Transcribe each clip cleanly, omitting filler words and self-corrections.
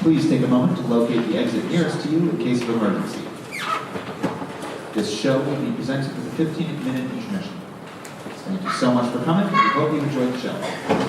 Please take a moment to locate the exit nearest to you in case of emergency. This show will be presented with a 15-minute intermission. Thank you so much for coming, and we hope you enjoyed the show.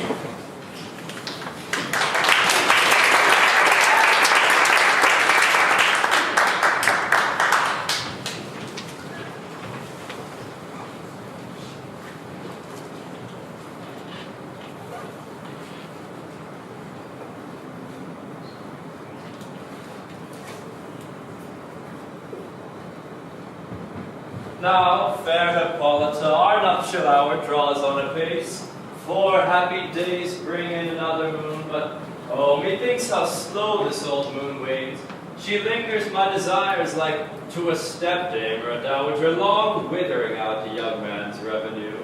Now, fair Hippolyta, our nuptial hour draws on apace. 4 happy days bring in another moon, but oh, methinks how slow this old moon wanes. She lingers my desires like to a stepdame or a dowager, long withering out the young man's revenue.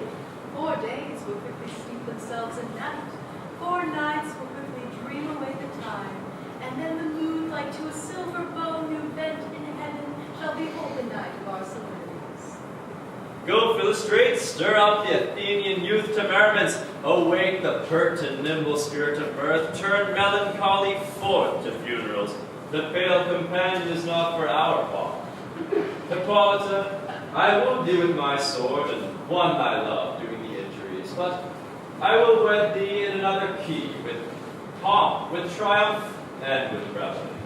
4 days will quickly sleep themselves in night. 4 nights will quickly dream away the time. And then the moon, like to a silver bow new bent in heaven, shall behold the night of our celebrities. Go Philostrate, stir up the Athenian youth to merriments. Awake the pert and nimble spirit of mirth. Turn melancholy forth to funerals. The pale companion is not for our fall. Hippolyta, I wooed thee with my sword and won thy love doing the injuries, but I will wed thee in another key, with pomp, with triumph, and with revelry.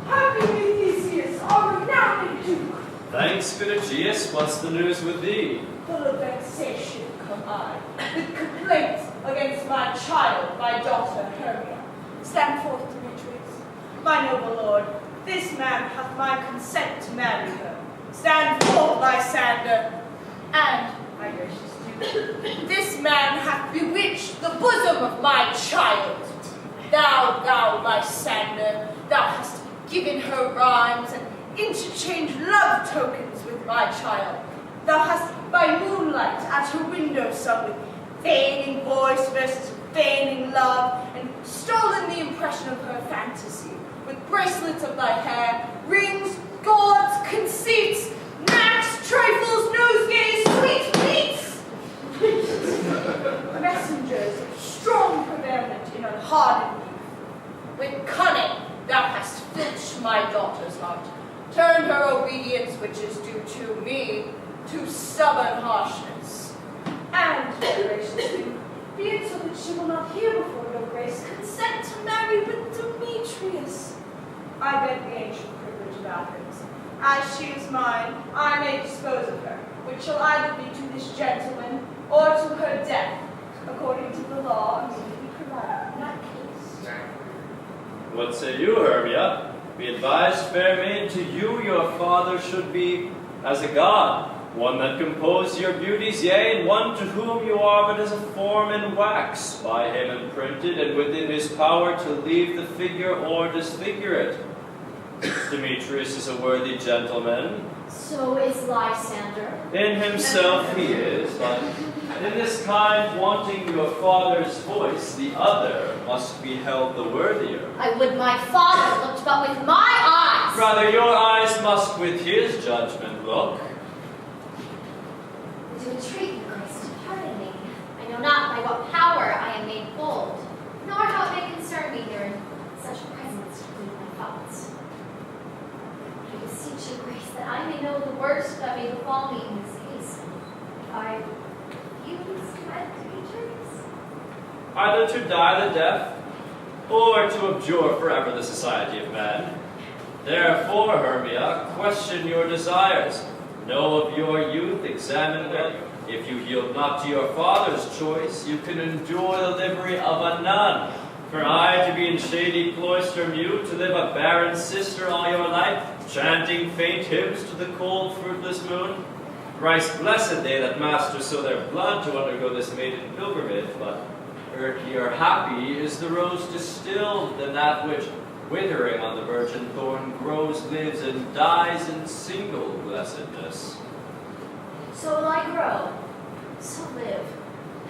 Happy Theseus, our renowned Duke! Thanks, good Aegeus. What's the news with thee? Full of vexation come I, with complaints against my child, my daughter Hermia. Stand forth, Demetrius. My noble lord, this man hath my consent to marry her. Stand forth, Lysander. And, my gracious Duke, this man hath bewitched the bosom of my child. Thou, Lysander, thou hast given her rhymes and interchanged love tokens with my child. Thou hast by moonlight at her window sung with feigning voice versus feigning love, and stolen the impression of her fantasy, with bracelets of thy hair, rings, gauds, conceits, knacks, trifles, nosegays, sweet meats! Messengers of strong prevalent in unhardened youth. With cunning thou hast filched my daughter's heart, turned her obedience, which is due to me, to stubborn harshness. And, my gracious Duke, be it so that she will not hear before your grace, consent to marry with Demetrius. I beg the ancient privilege of Athens. As she is mine, I may dispose of her, which shall either be to this gentleman or to her death, according to the law immediately provided in that case. What say you, Hermia? Be advised, fair maid, to you your father should be as a god, one that composed your beauties, yea, and one to whom you are but as a form in wax, by him imprinted, and within his power to leave the figure or disfigure it. Demetrius is a worthy gentleman. So is Lysander. In himself he is, but in this kind, wanting your father's voice, the other must be held the worthier. I would my father looked but with my eyes. Rather, your eyes must with his judgment look. To entreat you, Grace, to pardon me. I know not by what power I am made bold, nor how it may concern me here in such presence to lead my thoughts. I beseech you, Grace, that I may know the worst that may befall me in this case. I refuse to wed Demetrius. Either to die the death, or to abjure forever the society of man. Therefore, Hermia, question your desires. Know of your youth, examine them. If you yield not to your father's choice, you can endure the livery of a nun. For I to be in shady cloister mute, to live a barren sister all your life, chanting faint hymns to the cold, fruitless moon. Thrice blessed they that master so their blood to undergo this maiden pilgrimage, but earthlier happy is the rose distilled than that which, withering on the virgin thorn, grows, lives, and dies in single blessedness. So will I grow, so live,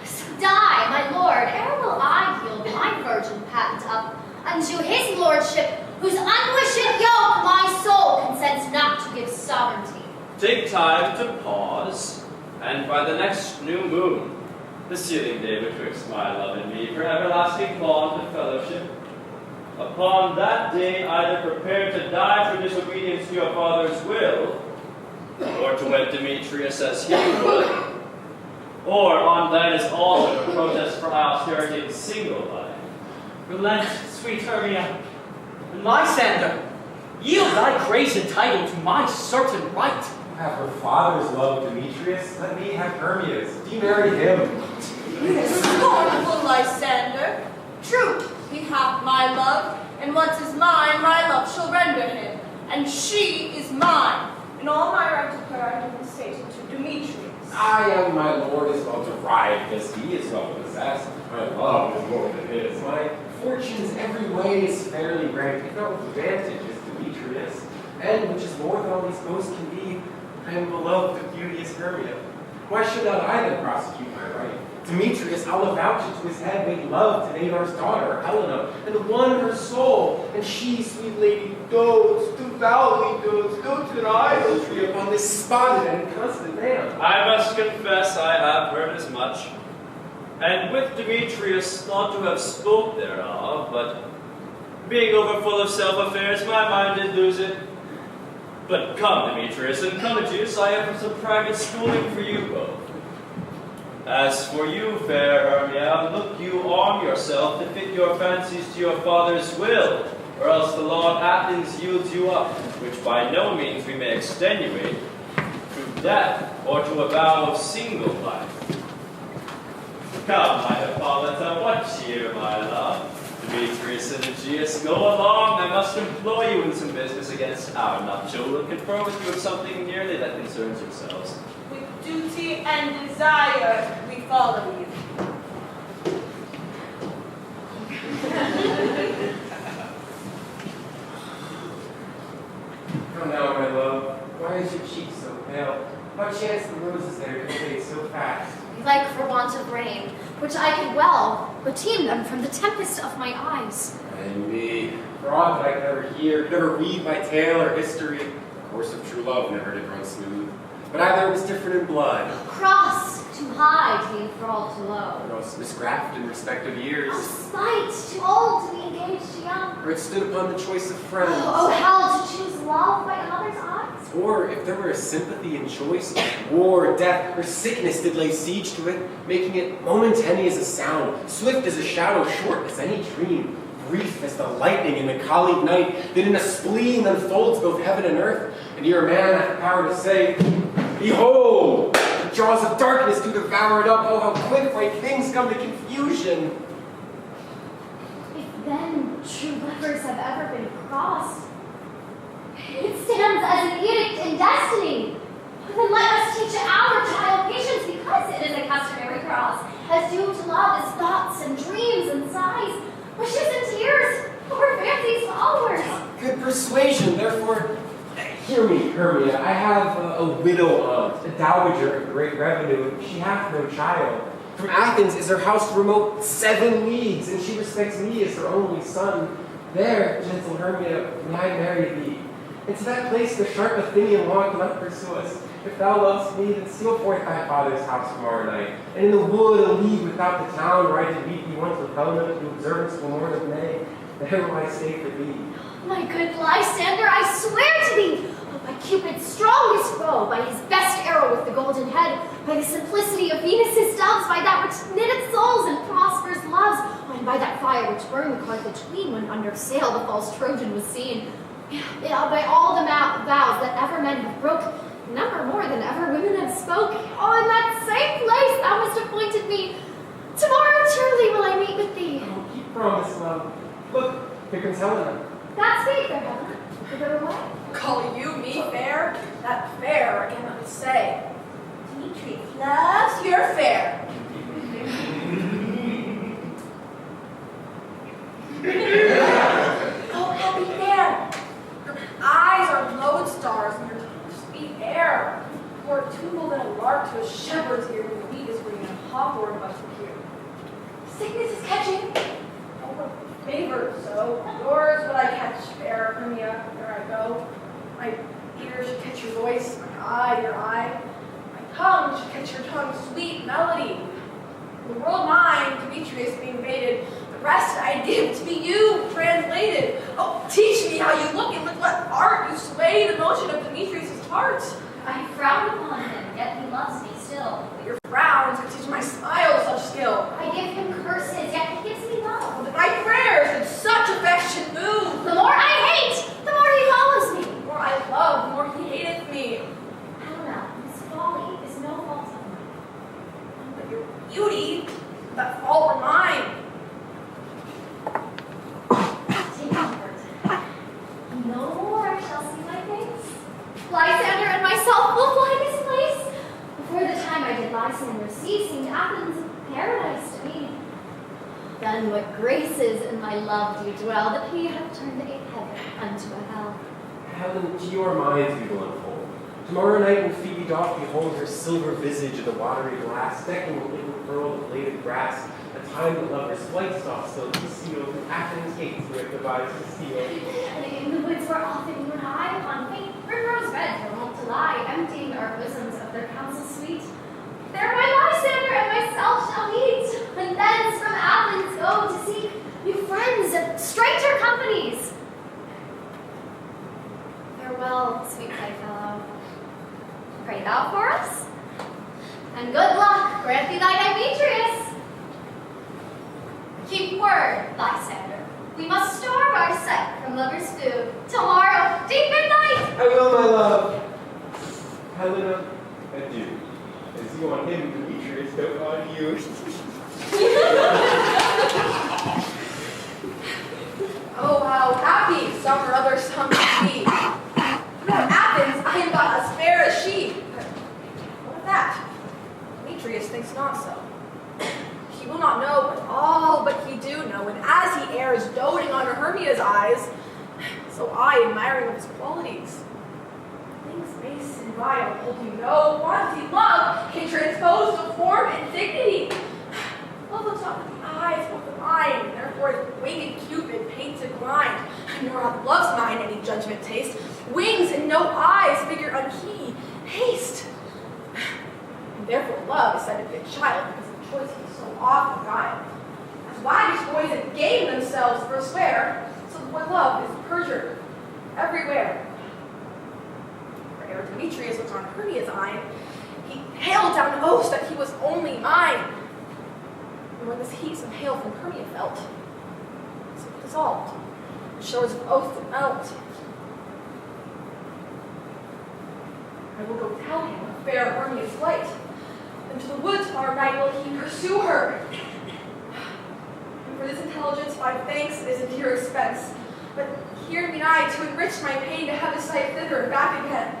so die, my lord, ere will I yield my virgin patent up unto his lordship, whose unwished yoke my soul consents not to give sovereignty. Take time to pause, and by the next new moon, the sealing day betwixt my love and me, for everlasting bond of fellowship, Upon that day, either prepare to die for disobedience to your father's will, or to wed Demetrius as he would, or on that is also to protest for austerity in single life. Relent, sweet Hermia. Lysander, yield thy grace and title to my certain right. Have her father's love, Demetrius. Let me have Hermia's. Do you marry him? Scornful Lysander, true, he hath my love, and what is mine, my love shall render him, and she is mine, and all my right of her I do stated to Demetrius. I am my lord as well derived as he is well possessed. My love is more than his. My fortunes every way is fairly ranked, if not with advantage as Demetrius, and which is more than all these boasts can be, I am beloved of beauteous Hermia. Why should not I then prosecute my right? Demetrius, I'll avouch it to his head, made love to Nadar's daughter, Helena, and won her soul. And she, sweet lady, dotes, devoutly dotes in idolatry upon this spotted and constant man. I must confess I have heard as much, and with Demetrius thought to have spoke thereof, but being overfull of self-affairs, my mind did lose it. But come, Demetrius, and Commodus, I have some private schooling for you both. As for you, fair Hermia, look you arm yourself to fit your fancies to your father's will, or else the law of Athens yields you up, which by no means we may extenuate, to death or to a vow of single life. Come, my Hippolyta, what cheer, my love? Demetrius and Aegeus, go along. I must employ you in some business against our nuptial, and confer with you of something nearly that concerns yourselves. With duty and desire, we follow you. Come now, my love. Why is your cheek so pale? How chance the roses there to fade so fast? Like for want of rain, which I could well redeem them from the tempest of my eyes. And me, for aught that I could ever hear, could ever read by tale or history, the course of true love never did run smooth. But either it was different in blood, Cross too high to be enthralled too low. or else miscraft in respect of years, Oh, spite too old to be engaged too young. or it stood upon the choice of friends. Oh, hell to choose love by another's eyes. Or if there were a sympathy in choice, war, death, or sickness did lay siege to it, making it momentary as a sound, swift as a shadow, short as any dream, brief as the lightning in the colleague night, that in a spleen unfolds both heaven and earth, and ere man hath power to say, behold, the jaws of darkness do devour it up, oh how quick right things come to confusion. If then true lovers have ever been crossed, it stands as an edict in destiny. Then let us teach our child patience, because it is a customary cross, as due to love as thoughts and dreams and sighs, wishes and tears, or fancies followers. Good persuasion, therefore, hear me, Hermia. I have a widow aunt, a dowager of great revenue, and she hath no child. From Athens is her house remote 7 leagues, and she respects me as her only son. There, gentle Hermia, may I marry thee. And to that place the sharp Athenian law cannot pursue us. If thou lovest me, then steal forth thy father's house tomorrow night, and in the wood a league without the town, where I did meet thee once with Helena to observance the morn of May, there will I stay for thee. My good Lysander, I swear to thee, by Cupid's strongest bow, by his best arrow with the golden head, by the simplicity of Venus's doves, by that which knitted souls and prospers loves, and by that fire which burned the Carthage queen when under sail the false Trojan was seen, by all the vows that ever men have broke, number more than ever women have spoke. Oh, in that same place thou hast appointed me. Tomorrow surely will I meet with thee. Oh, keep promise, love. Look, here comes Helena. That's me, fair Helena. Whither away? Call you me fair? That fair I cannot say. Demetrius loves your fair. Oh, happy fair. Your eyes are lodestars and your tongue sweet air. More tuneful than a lark to a shepherd's ear when the wheat is green and a hawthorn buds appear. Sickness is catching. Oh, favored so. Yours would I catch, fair Hermia, where I go. My ear should catch your voice, my eye your eye. My tongue should catch your tongue's sweet melody. The world mine, Demetrius, being mated, the rest I give to be you, translated. Oh, teach me how you look and with what art you sway the motion of Demetrius' heart. I frown upon him, yet he loves me still. But your frowns would teach my smile such skill. I give him curses, yet he gives me love. But my prayers in such affection move. The more I hate, the more he follows me. The more I love, the more he hateth me. Helena, his folly is no fault of mine. But your beauty, that fault were mine. Take comfort. No more shall see my face. Lysander and myself will fly this place. Before the time I did Lysander see, seemed Athens a paradise to me. Then what graces in my love do dwell, that he hath turned a heaven unto a hell. Helen, to your minds we will unfold. Tomorrow night when Phoebe doth behold her silver visage in the watery glass, decking with little pearl of bladed grass, a time that lovers flights off so concealed, Athens gates we have devised to steal. And in the woods where often you and I upon faint primrose beds were wont to lie, emptying our bosoms of their counsel sweet. There my Lysander and myself shall meet, and thence from Athens go to seek new friends and stranger companies. Farewell, sweet playfellow. Pray thou for us, and good luck grant thee thy Demetrius. Keep word, Lysander. We must starve our sight from lovers' food. Tomorrow, deep midnight. I will, my love. Helena, adieu. As you on him, Demetrius, don't on you. Oh, how happy some or other some may be. Without Athens, I am but as fair as she. But what of that? Demetrius thinks not so. He will not know but all but he do know, and as he errs doting on Hermia's eyes, so I admiring of his qualities. Things base and vile, hold you no wanting love can transpose the form and dignity. Love looks up with the eyes of the mind, and therefore his winged Cupid paints it blind. Nor hath love's mind any judgment taste, wings and no eyes figure unheed haste. And therefore love is said to be a child, because of choice he so often guile. As waggish boys and game themselves forswear, so the boy love is perjured everywhere. For ere Demetrius was on Hermia's eye, he hailed down oaths that he was only mine. And when this heat some hail from Hermia felt, so it dissolved, the shores of oath did melt. I will go tell him of fair Hermia's flight, and to the woods tomorrow night will he pursue her. And for this intelligence, my thanks is at your expense. But hear me I to enrich my pain to have a sight thither and back again.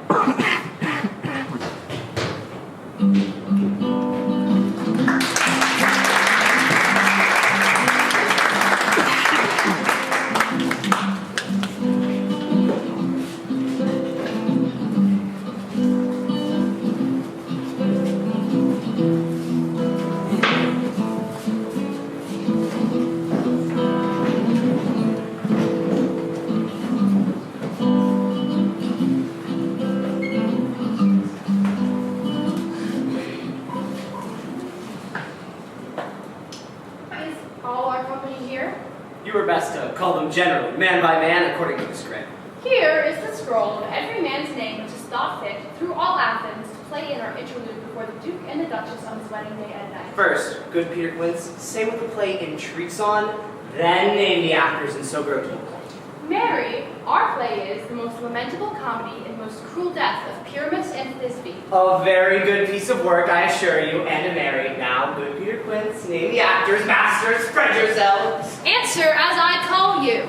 You were best to call them generally, man by man, according to the script. Here is the scroll of every man's name which is thought fit through all Athens to play in our interlude before the Duke and the Duchess on his wedding day at night. First, good Peter Quince, say what the play intrigues on, then name the actors and so grow to a point. Mary, our play is the most lamentable comedy and most cruel death of Pyramus and Thisbe. A very good piece of work, I assure you, and a merry. Now, good Peter Quince, name the actors, masters, spread yourselves. Answer as I call you.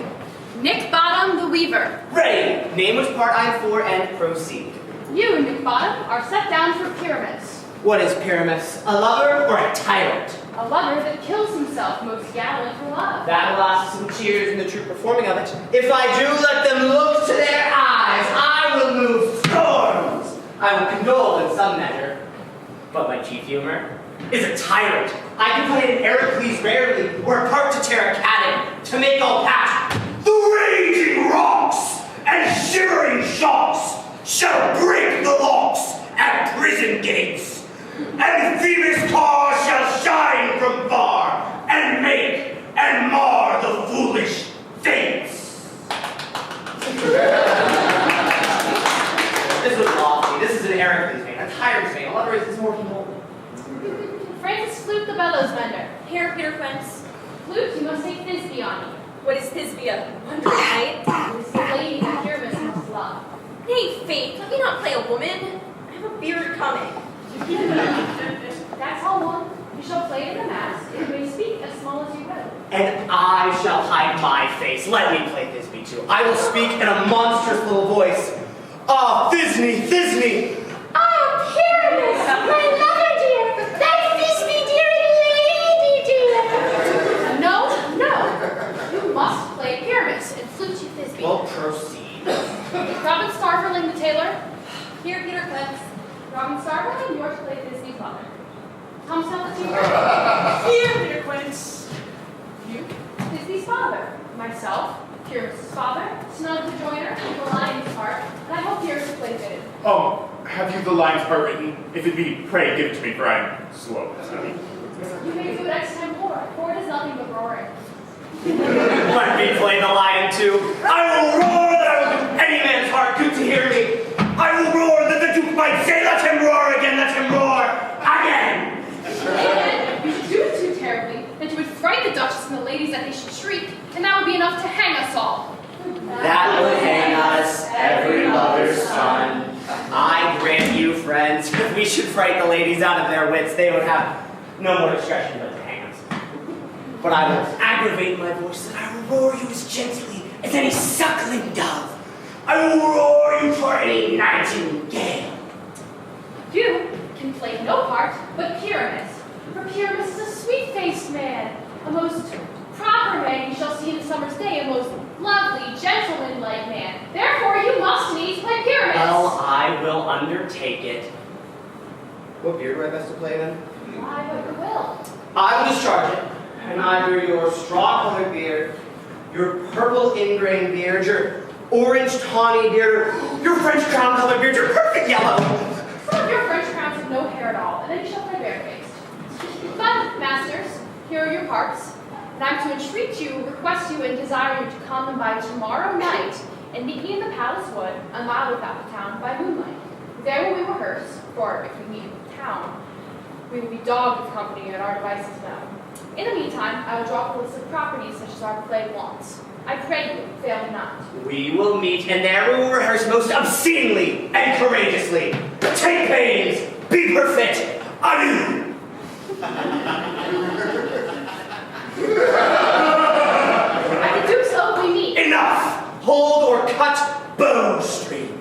Nick Bottom the Weaver. Ready, name which part I am for and proceed. You, Nick Bottom, are set down for Pyramus. What is Pyramus, a lover or a tyrant? A lover that kills himself most gallant for love. That will ask some cheers in the true performing of it. If I do let them look to their eyes, I will move storms. I will condole in some measure. But my chief humor is a tyrant. I can play an Heracles rarely, or a part to tear a cat in, to make all passion. The raging rocks and shivering shocks shall break the locks at prison gates. And Phoebus' car shall shine from far, and make and mar tyrant's name. Otherwise, it's more humble. Francis Flute, the bellows mender. Here, Peter Quince. Flute, you must take Thisbe on you. What is Thisbe, a wondrous knight? It is the lady that Pyramus must love. Nay, Faith, let me not play a woman. I have a beard coming. That's all one. You shall play in the mass. It may speak as small as you will. And I shall hide my face. Let me play Thisbe too. I will speak in a monstrous little voice. Ah, Thisbe, Thisbe. Oh, Pyramus, my lover dear, thy Thisbe dear lady dear. No. You must play Pyramus and Flute you Thisbe. Well, proceed. Robin Starveling the tailor. Here, Peter Quince. Robin Starveling, you are to play Thisbe's mother. Tom Sell the teacher. Here, Peter Quince. You, Thisbe's father. Myself, Pyramus' father, Snug the joiner, the lion's part, and I hope Pyramus will play fitted. Have you the lion's part written? If it be, pray give it to me, for I am slow. You may do it extempore, for it is nothing but roaring. Let me play the lion too. I will roar that I will do any man's heart good to hear me. I will roar that the Duke might say, let him roar again, let him roar again. And you should do it too terribly, that you would fright the Duchess and the ladies that they should shriek, and that would be enough to hang us all. That would hang us, every mother's son. I grant you, friends, if we should fright the ladies out of their wits, they would have no more discretion but to hang us. But I will aggravate my voice, and I will roar you as gently as any suckling dove. I will roar you for any nightingale. You can play no part but Pyramus, for Pyramus is a sweet-faced man, a most proper man you shall see in the summer's day, a most lovely, gentleman-like man. Therefore, you must needs play Pyramus. Well, I will undertake it. What beard do I best to play then? Why, but you will. I will discharge it, and either your straw-colored beard, your purple ingrain beard, your orange tawny beard, your French crown-colored beard, your perfect yellow. Some of your French crowns have no hair at all, and then you shall play barefaced. But, masters, here are your parts, and I'm to entreat you, request you, and desire you to come and by tomorrow night, and meet me in the palace wood, a mile without the town, by moonlight. There will we rehearse, for if we meet in the town, we will be dogged with company and our devices known. In the meantime, I will drop a list of properties such as our play wants. I pray you, fail me not. We will meet, and there we will rehearse most obscenely and courageously. Take pains, be perfect, adieu. I can do so if we meet. Enough! Hold or cut bowstrings.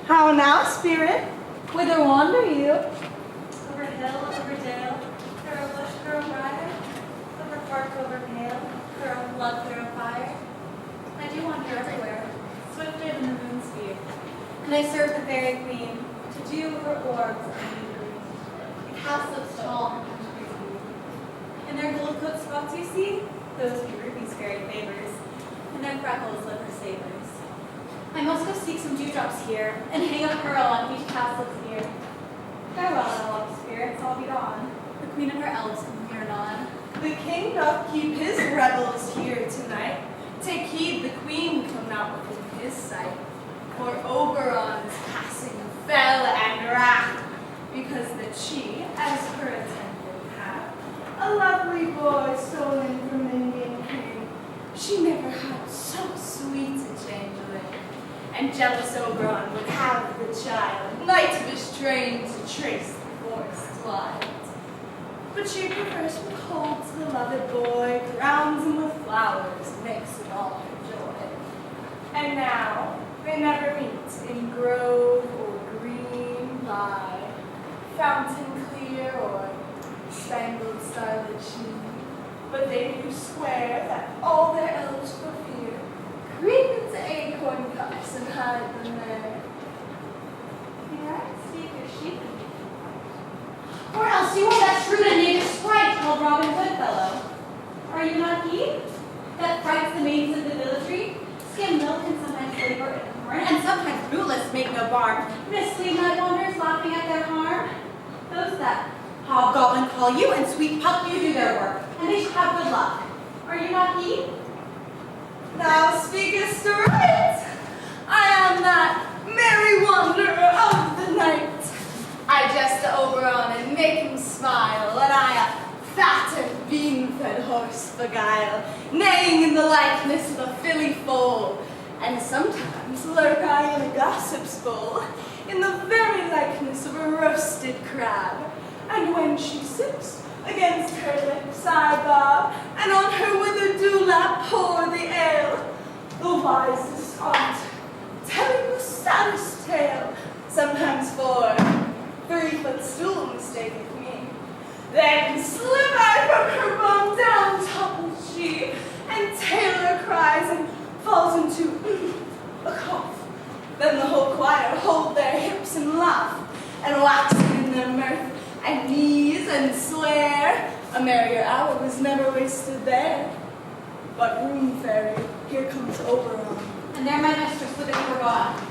How now, spirit? Whither wander you? Over hill, over dale, through a bush, through a briar, over park, over pale, through a flood, through a fire. I do wander everywhere, swifter than the moon's speed. And I serve the fairy queen, to do her orbs and the castles tall and countries be. In their gold coat spots you see, those be Ruby's fairy favors, and their freckles live her savors. I must go seek some dewdrops here, and hang a pearl on each castle's ear. Farewell, elf spirits, I'll be gone. The queen and her elves come here anon. The king doth keep his revels here tonight. Take heed, the queen come not within his sight. For Oberon is passing fell and wrath, because that she, as her attendant hath, a lovely boy stolen from Indian king. She never had jealous Oberon would have the child, might of his train to trace the forest wild. But she prefers to hold the beloved boy, crowns him with flowers, makes it all her joy. And now they never meet in grove or green by, fountain clear or spangled starlit sheen. But they do swear that all their elves for fear creep into acorn cups and hide them there. May I speak as she can? Or else you are that shrewd and naked sprite called Robin Goodfellow. Are you not he? That frights the maidens of the village, skim milk and sometimes labor in corn, and sometimes rootless make no barm, mislead night wanderers laughing at their harm? Those that hobgoblin call you and sweet pup you do their work, and they shall have good luck. Are you not he? Thou speakest right. I am that merry wanderer of the night. I jest to Oberon and make him smile, and I a fat and bean-fed horse beguile, neighing in the likeness of a filly foal, and sometimes lurk I in a gossip's bowl, in the very likeness of a roasted crab. And when she sips, against her lips I bob, and on her withered dewlap pour the ale. The wisest aunt, telling the saddest tale, sometimes for 3-foot stool mistaketh me. Then slip I from her bum, down topples she, and Taylor cries and falls into a cough. Then the whole choir hold their hips and laugh, and wax in their mirth, and neeze and swear. A merrier hour was never wasted there. But room fairy, here comes Oberon. And there my mistress would have forgot.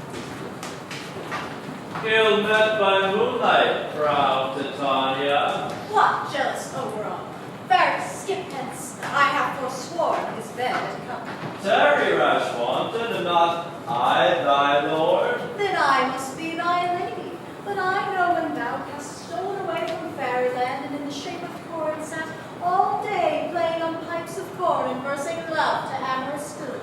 Ill met by moonlight, proud Titania. What, jealous Oberon? Fair skip hence, I have forsworn his bed and come. Tarry, rash wanton, and not I thy lord. Then I must be thy lady. But I know when thou hast stolen away from fairyland, and in the shape of corn sat all day playing on pipes of corn and versing love to amorous good.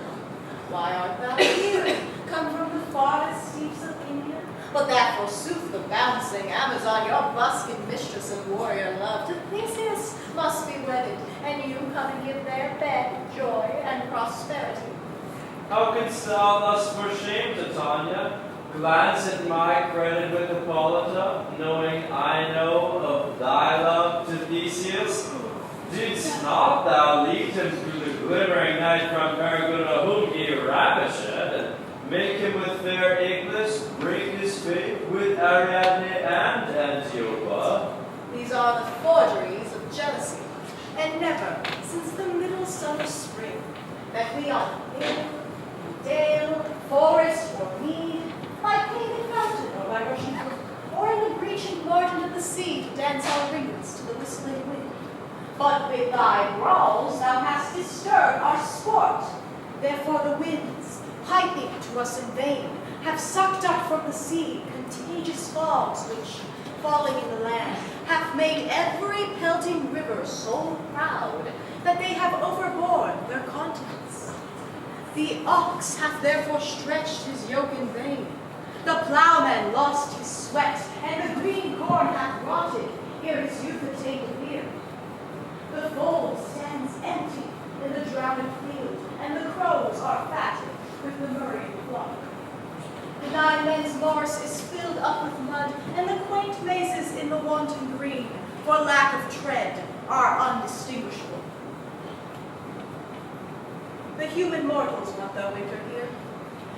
Why art thou here, come from the farthest steeps of India? But that forsooth the bouncing Amazon, your buskin mistress and warrior love, to Theseus must be wedded, and you come and give their bed joy and prosperity. How couldst thou thus for shame, Titania, glance at my credit with Hippolyta, knowing I know of thy love to Theseus? Didst not thou lead him through the glittering night from Periguna, whom he ravished, and make him with fair Iglis break his faith with Ariadne and Antiopa? These are the forgeries of jealousy, and never, since the middle summer spring, that we on hill, dale, forest, or mead, by painted fountain or by rushing brook, or in the breaching margin of the sea to dance our ringlets to the whistling wind. But with thy brawls thou hast disturbed our sport. Therefore the winds, piping to us in vain, have sucked up from the sea contagious fogs which, falling in the land, have made every pelting river so proud that they have overborne their contents. The ox hath therefore stretched his yoke in vain. The plowman lost his sweat, and the green corn hath rotted ere his youth attained a beard. The fold stands empty in the drowned field, and the crows are fatted with the murried flock. The 9 men's marsh is filled up with mud, and the quaint mazes in the wanton green, for lack of tread, are undistinguishable. The human mortals want the winter here.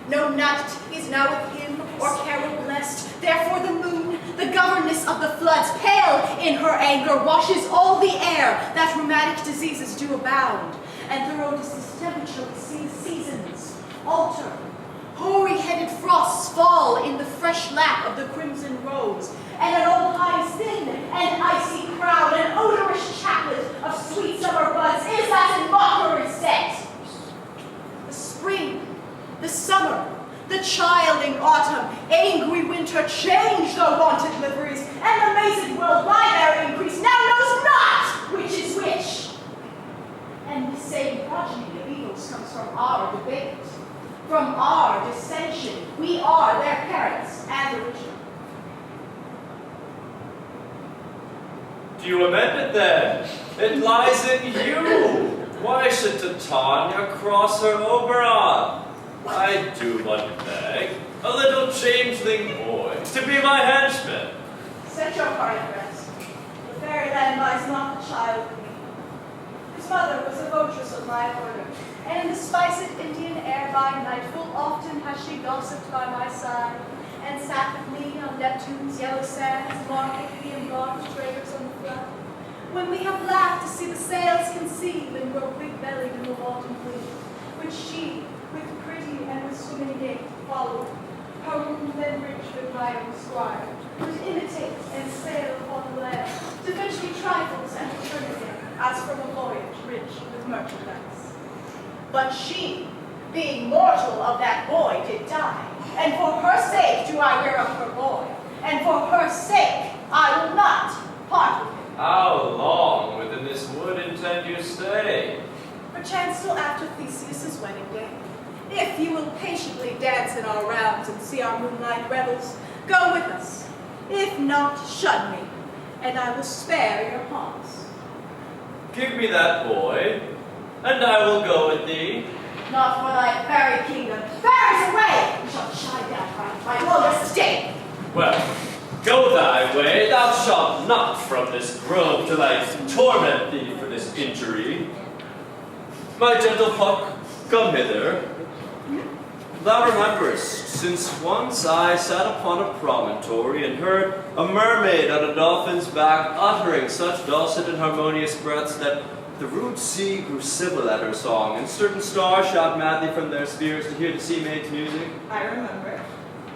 No night is now with him, or carol blessed. Therefore the moon, the governess of the floods, pale in her anger, washes all the air, that rheumatic diseases do abound. And through distemper we see the seasons alter. Hoary-headed frosts fall in the fresh lap of the crimson rose, and an old hive's thin and icy crown, an odorous chaplet of sweet summer buds, is as in mockery set. The spring, the summer, the childing autumn, angry winter change the wonted liveries, and the mazed world by their increase now knows not which is which. And the same progeny of evils comes from our debate. From our dissension, we are their parents and original. Do you amend it then? It lies in you. Why should Titania cross her Oberon? I do but beg a little changeling boy to be my henchman. Set your heart at rest. The fairyland lies not the child with me. His mother was a votress of my order, and in the spiced Indian air by night full often has she gossiped by my side, and sat with me on Neptune's yellow sands, marking the embarked traders on the flood. When we have laughed to see the sails conceive and grow big-bellied in the autumn fleet, which she, with pretty and with swimming gait, followed, her room then rich with riding squire, would imitate and sail upon the land, to fetch me trifles and return again, as from a voyage rich with merchandise. But she, being mortal of that boy, did die, and for her sake do I rear up her boy, and for her sake I will not part with him. How long within this wood intend you stay? Perchance till after Theseus' wedding day. If you will patiently dance in our rounds and see our moonlight revels, go with us. If not, shun me, and I will spare your haunts. Give me that boy, and I will go with thee. Not for thy fairy kingdom. Fairies away! We shall chide down my lowest estate. Well, go thy way, thou shalt not from this grove till I torment thee for this injury. My gentle Puck, come hither. Thou rememberest, since once I sat upon a promontory and heard a mermaid on a dolphin's back uttering such dulcet and harmonious breaths that the rude sea grew civil at her song, and certain stars shot madly from their spheres to hear the sea maid's music. I remember.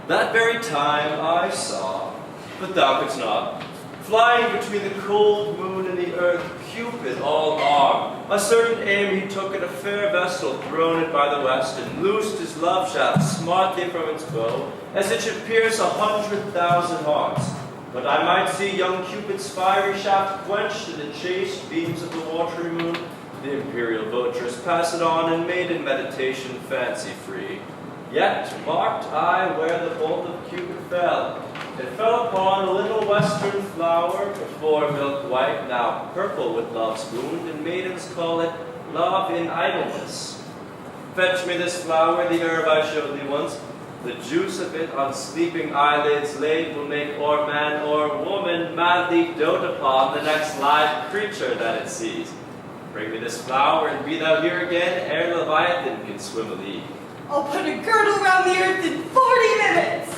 That very time I saw, but thou couldst not, flying between the cold moon and the earth, Cupid all armed. A certain aim he took at a fair vessel thrown it by the west, and loosed his love shaft smartly from its bow, as it should pierce 100,000 hearts. But I might see young Cupid's fiery shaft quenched in the chaste beams of the watery moon. The imperial votress passed it on in maiden meditation fancy-free. Yet marked I where the bolt of Cupid fell. It fell upon a little western flower, before milk white, now purple with love's wound, and maidens call it love in idleness. Fetch me this flower, the herb I showed thee once. The juice of it on sleeping eyelids laid will make or man or woman madly dote upon the next live creature that it sees. Bring me this flower, and be thou here again ere Leviathan can swim a league. I'll put a girdle around the earth in 40 minutes.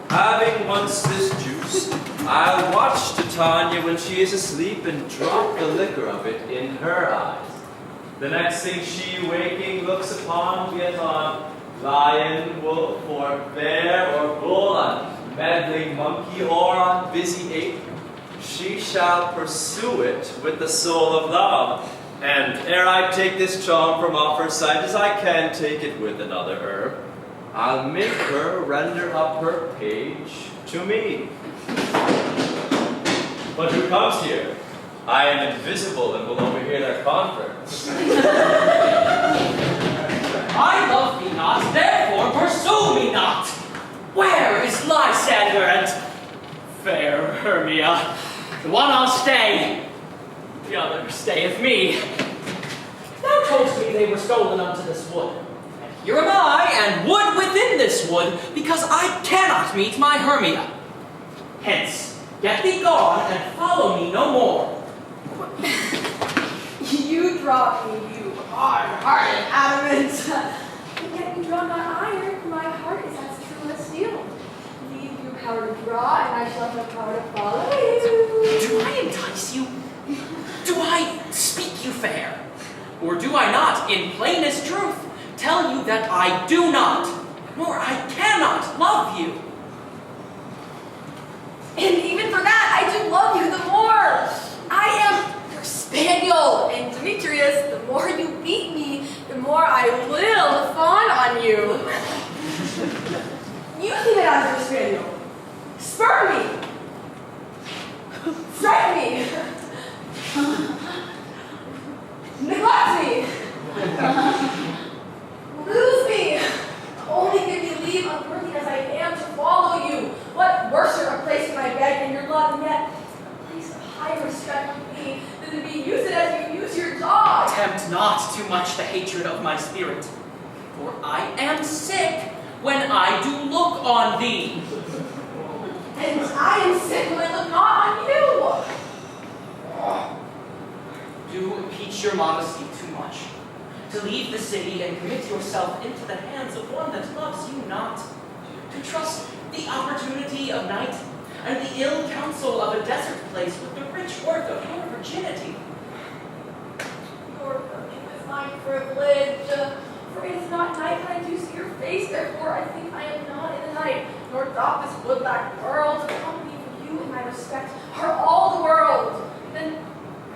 Having once this juice, I'll watch Titania when she is asleep and drop the liquor of it in her eyes. The next thing she waking looks upon, be it on lion, wolf, or bear, or bull, on meddling monkey, or on busy ape, she shall pursue it with the soul of love. And ere I take this charm from off her sight, as I can take it with another herb, I'll make her render up her page to me. But who comes here? I am invisible and will overhear their conference. I love thee not, therefore pursue me not. Where is Lysander and fair Hermia? The one I'll stay, the other stayeth me. Thou toldst me they were stolen unto this wood. And here am I, and wood within this wood, because I cannot meet my Hermia. Hence, get thee gone, and follow me no more. You draw me, you hard-hearted adamant. And yet you draw not iron, my heart is as true as steel. Leave you power to draw, and I shall have power to follow you. Do I entice you? Do I speak you fair? Or do I not, in plainest truth, tell you that I do not, nor I cannot love you? And even for that, I do love you the more. I am your spaniel, and Demetrius, the more you beat me, the more I will fawn on you. You keep it as your spaniel. Spur me. Strike me. Neglect me. Lose me. the hatred of my spirit. For I am sick when I do look on thee. And I am sick when I look not on you. Do impeach your modesty too much, to leave the city and commit yourself into the hands of one that loves you not, to trust the opportunity of night and the ill counsel of a desert place with the rich worth of your virginity. Your virtue is my privilege. For it is not night when I do see your face, therefore I think I am not in the night, nor doth this wood-black world accompany for you in my respect are all the world. Then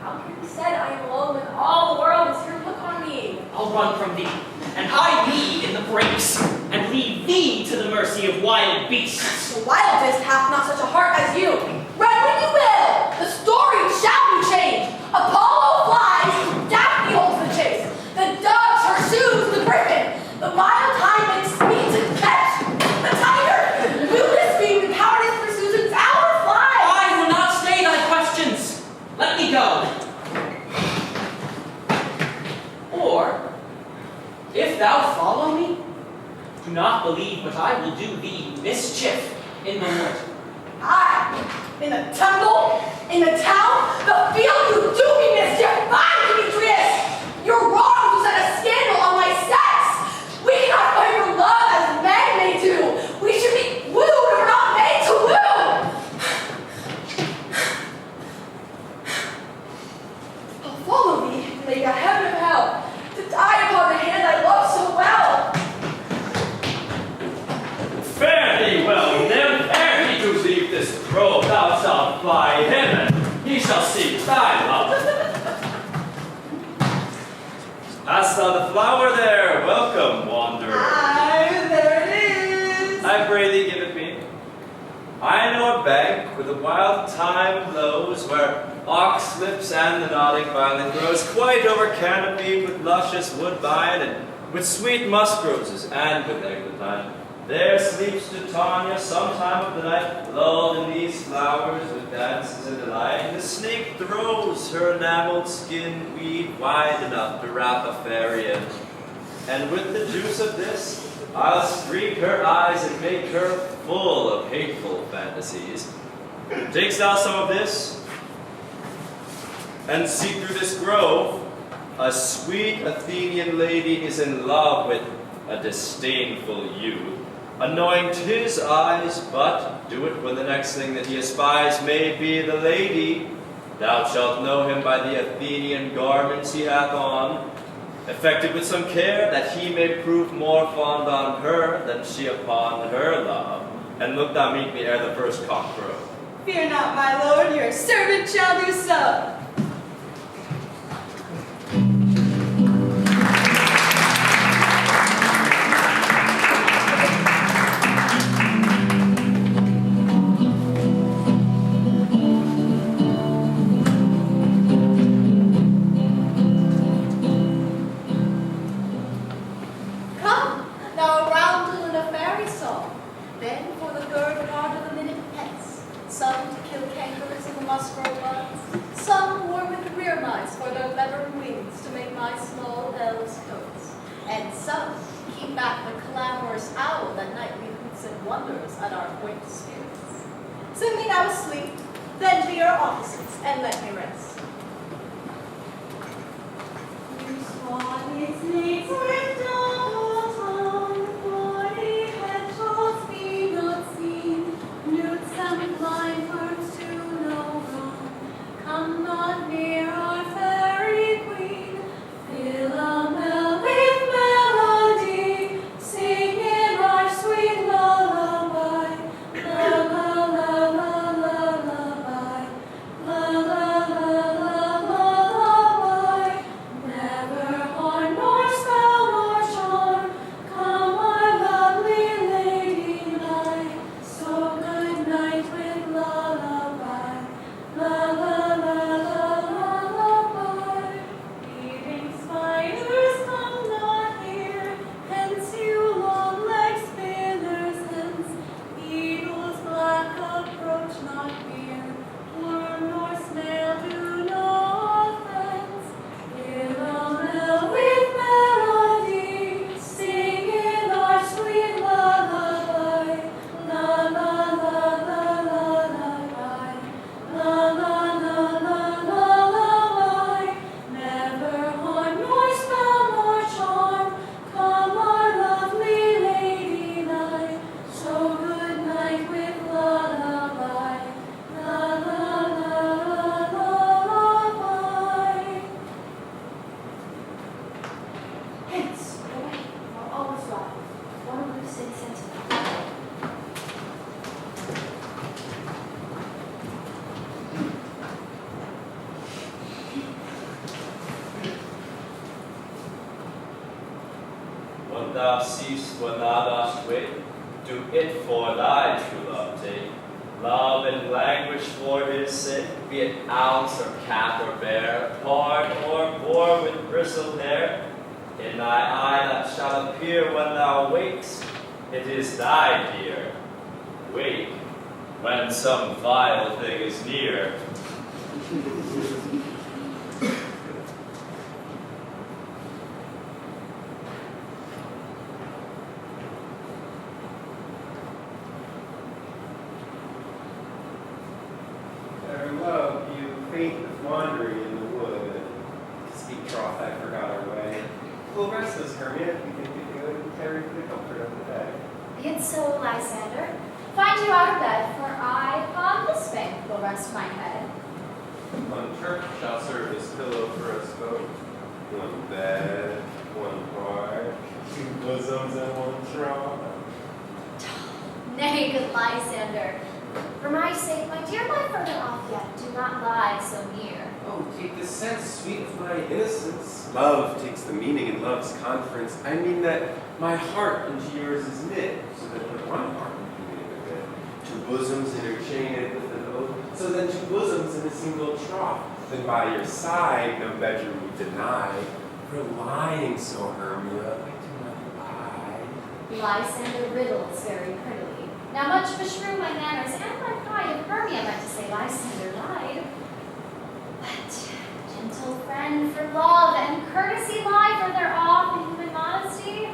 how can it be said I am alone when all the world is here to look on me? I'll run from thee, and hide thee in the brakes, and leave thee to the mercy of wild beasts. The wildest hath not such a heart as you. Run when you will, the story shall be changed. Apollo flies, Daphne holds the chase. The dove pursues the griffin. The wild hind makes speed to catch the tiger. Will this be the cowardice pursues its hour fly? I will not stay thy questions. Let me go. Or, if thou follow me, do not believe but I will do thee mischief in the wood. I, in the temple, in the town, the field, you do me mischief. Fine, Demetrius. You're wrong to set a scandal on my sex. We cannot fight for love as men may do. We should be wooed or not made to woo. I'll follow thee, lady, a heaven of hell, to die upon the hand I love so well. Fare thee well, nymph, ere he do leave this grove, thou shalt fly heaven, he shall seek thy love. Hast thou the flower there? Welcome, wanderer. Aye, there it is. I pray thee give it me. I know a bank where the wild thyme blows, where ox slips and the nodding violet grows, quite over canopied with luscious woodbine and with sweet musk roses and with eglantine. There sleeps Titania some time of the night, lulled in these flowers with dances and delight. The snake throws her enameled skin weed wide enough to wrap a fairy in. And with the juice of this, I'll streak her eyes and make her full of hateful fantasies. Takest thou some of this, and see through this grove, a sweet Athenian lady is in love with a disdainful youth. Anoint his eyes, but do it when the next thing that he espies may be the lady. Thou shalt know him by the Athenian garments he hath on, effected with some care, that he may prove more fond on her than she upon her love. And look thou meet me ere the first cock crow. Fear not, my lord, your servant shall do so. Send me now asleep, then to your offices, and let me rest. You swan, its legs with autumn, forty hedgehogs be not seen, newts and blind birds to no wrong. Come not near our fairy queen, Philomel with melody, singing our sweet lullaby. La la la la la la la la la la When thou seest when thou dost wait, do it for thy true love take. Love and languish for his sake, be it ounce or cat or bear, pard or boar with bristled hair. In thy eye that shall appear when thou wakes, it is thy dear. Wake when some vile thing is near. Farewell, you faint with wandering in the wood. To speak troth, I forgot our way. We'll rest us, Hermia, if we can be good and carry for the comfort of the day. Be it so, Lysander. Find you out of bed, for I upon this bank will rest my head. One turf shall serve as pillow for us both. One bed, one heart, two bosoms and one trough. Nay, good Lysander. For my sake, my dear, lie further off yet. Do not lie so near. Oh, take the sense, sweet of my innocence. Love takes the meaning in love's conference. I mean that my heart into yours is knit, so that but one heart can be knit with it. Two bosoms interchained with an oath, so then two bosoms in a single trough. Then by your side, no bedroom we deny. For lying so, Hermia, I do not lie. Lysander riddles very prettily. Now much beshrew my manners and my pride if Hermia meant to say Lysander lied. But, gentle friend, for love and courtesy lie further off in human modesty.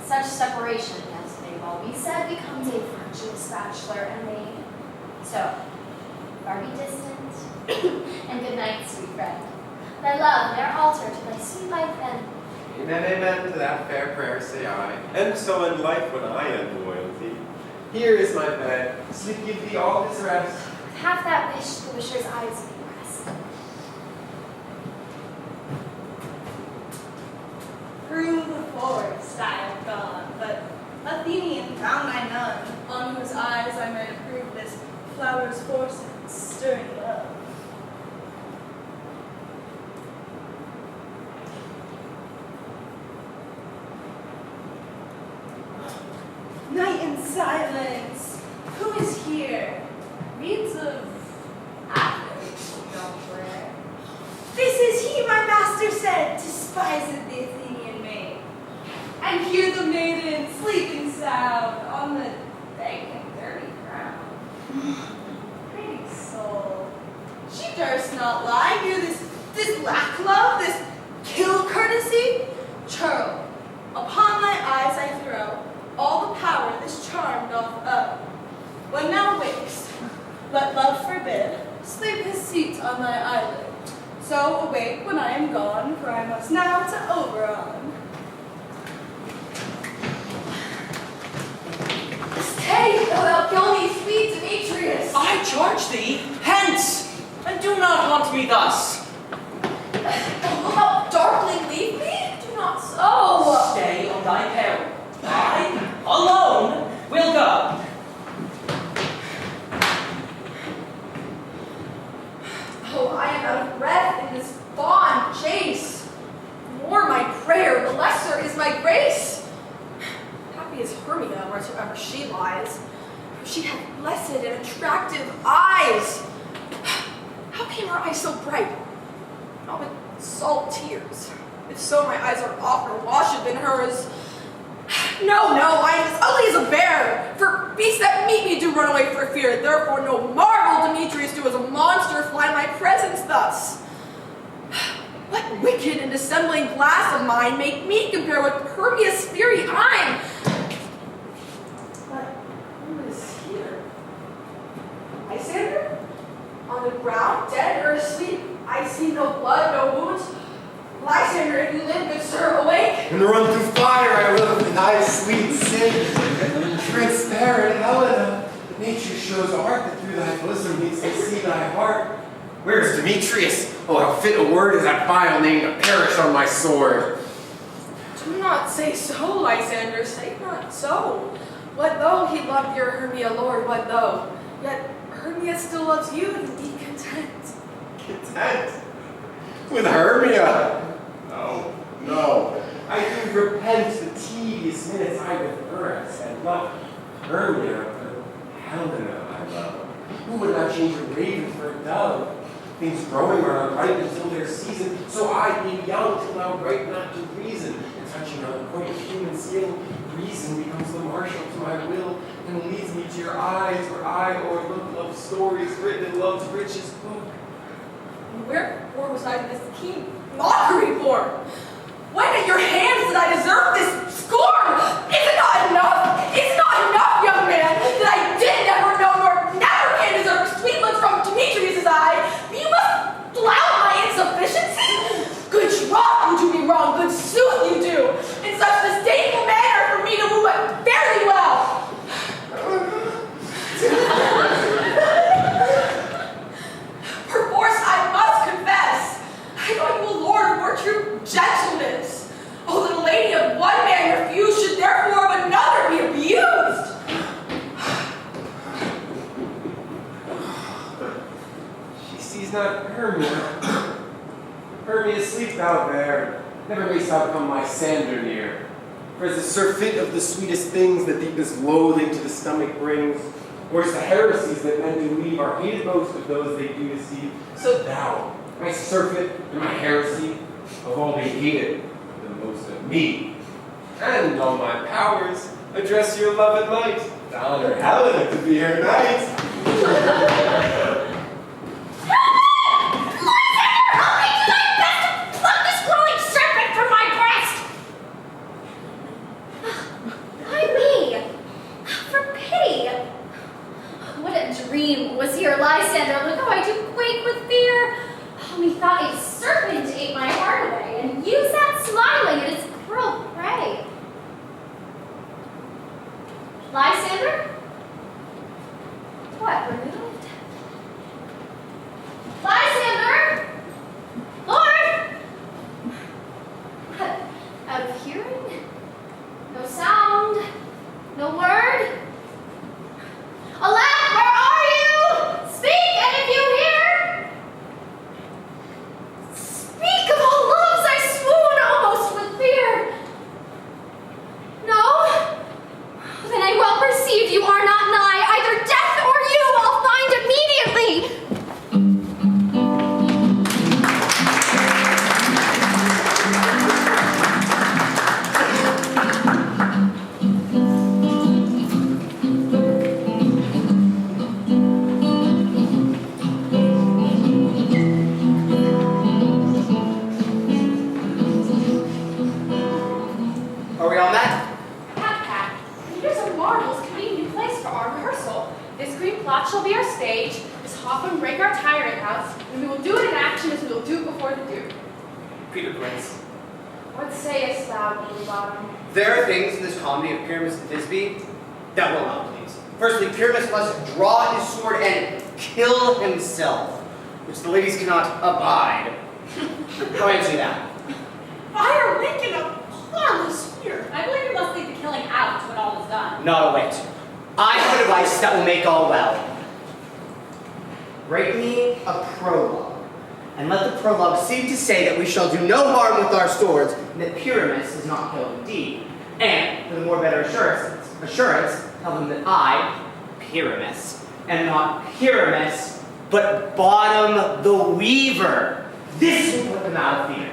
Such separation, as may well be said, becomes a virtuous bachelor and maid. So, far be distant, and good night, sweet friend. Thy love ne'er alter to thy sweet life end. Amen, amen, to that fair prayer say I. And so in life when I end loyalty. Here is my bed, sleep give thee all his rest. With half that wish, the wisher's eyes be rest. Through the forest I have gone, but Athenian found I none, on whose eyes I might approve this flower's force and stirring love. Night and silence. Who is here? Reeds of apples, don't wear. This is he, my master said, despiseth the Athenian maid. And hear the maiden sleeping sound on the dank and dirty ground. Pretty soul. She durst not lie near this lack love, this kill courtesy. Churl, upon thy eyes I throw all the power this charm doth owe. When thou wakest, let love forbid, sleep his seat on thy eyelid. So awake when I am gone, for I must now to Oberon. Stay, or thou kill me, sweet Demetrius. I charge thee, hence, and do not haunt me thus. Wilt thou darkly leave me? Do not so. Stay on thy peril. I, alone, will go. Oh, I am out of breath in this fond chase. The more my prayer, the lesser is my grace. Happy is Hermia wheresoever she lies, for she hath blessed and attractive eyes. How came her eyes so bright? Not with salt tears. If so, my eyes are oftener washed than hers. No, I am as ugly as a bear, for beasts that meet me do run away for fear. Therefore, no marvel Demetrius do as a monster fly my presence thus. What wicked and dissembling glass of mine make me compare with Hermia's fiery eye? But who is here? Lysander? On the ground, dead or asleep? I see no blood, no wounds. Lysander, if you live, good sir, awake. And run through fire I will with thy sweet sin. Transparent Helena, nature shows art that through thy bosom makes me see thy heart. Where is Demetrius? Oh, how fit a word is that vile name to perish on my sword. Do not say so, Lysander, say not so. What though he loved your Hermia, Lord, what though? Yet Hermia still loves you, and be content. Content? With Hermia? No. I do repent the tea tedious minutes I with her I said, not Hermia, but Helena I love. Who would not change a raven for a dove? Things growing are not ripe until their season, so I, being young, till now ripe not to reason. And touching on the point of human skill, reason becomes the marshal to my will, and leads me to your eyes, where I o'erlook love's stories written in love's richest book. And wherefore was I this keen mockery for? When at your hands did I deserve this scorn? Is it not enough? Is it not enough, young man, that I did never know nor never can deserve sweet looks from Demetrius' eye? You must flout my insufficiency? Good troth, you do me wrong, good sooth you do. In such disdainful manner for me to woo it fairly well. Perforce I must confess, I thought you a lord of more true gentleness. Oh, that a lady of one man refused should therefore of another be abused. She sees not Hermia. Hermia, sleep thou there. Never mayst thou come my sander near. For is the surfeit of the sweetest things that deepest loathing to the stomach brings, or is the heresies that men do leave our hated most of those they do deceive? So thou, my surfeit and my heresy, of all they hated, the most of me. And all my powers, address your love and might, to honor Helena to be her knight. Dream was here, Lysander. Look how I do quake with fear. Oh, methought a serpent ate my heart away, and you sat smiling at its cruel prey. Lysander? What, removed? Lysander? Lord? What, out of hearing? No sound? No word? Alack, where are you? Speak, and if you hear, speak of all loves I swoon almost with fear. No? Then I well perceive you are not nigh. Either death or you I'll find immediately. Shall be our stage, this hop and break our tyrant house, and we will do it in action as we will do before the Duke. Peter Prince, What sayest thou, Blue Bottom? there are things in this comedy of Pyramus and Thisbe that will not please. Firstly, Pyramus must draw his sword and kill himself, which the ladies cannot abide. How answer that? Fire making a harmless fear. I believe you must leave the killing out when all is done. Not a whit. I have a device that will make all well. Write me a prologue, and let the prologue seem to say that we shall do no harm with our swords, and that Pyramus is not killed indeed. And, for the more better assurance, tell them that I, Pyramus, am not Pyramus, but Bottom the Weaver. This will put them out of fear.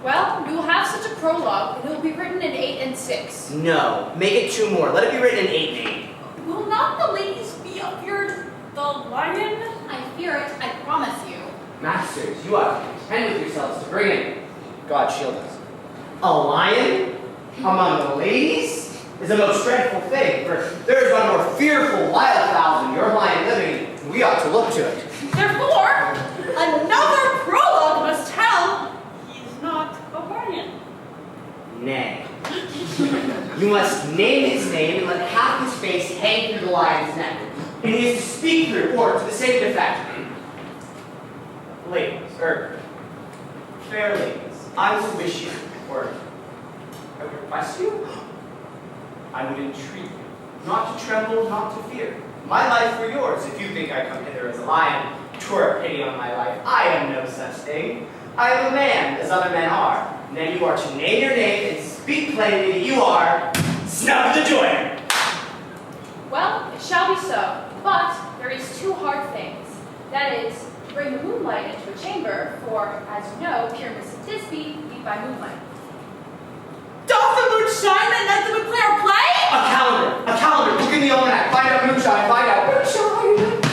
Well, we will have such a prologue, and it will be written in 8 and 6. No, make it 2 more. Let it be written in 8 and 8. Will not the ladies be afeard the lion? I fear it, I promise you. Masters, you ought to contend with yourselves to bring in. God shield us. A lion among the ladies is a most dreadful thing, for there is one more fearful wildfowl than your lion living, and we ought to look to it. Therefore, another prologue must tell he is not a lion. Nay. You must name his name and let half his face hang through the lion's neck, and he is to speak through, or to the same effect. Ladies, fair ladies, I would wish you, or I would request you, I would entreat you, not to tremble, not to fear. My life for yours, if you think I come hither as a lion, 'twere a pity on my life. I am no such thing. I am a man, as other men are. And then you are to name your name and speak plainly that you are Snub the Joiner. Well, it shall be so. But there is two hard things. That is, to bring the moonlight into a chamber, for, as you know, Pyramus and Thisbe eat by moonlight. Doth the moon shine that night that we play our play? A calendar. Look in the almanac. Find out moonshine. Find out moonshine.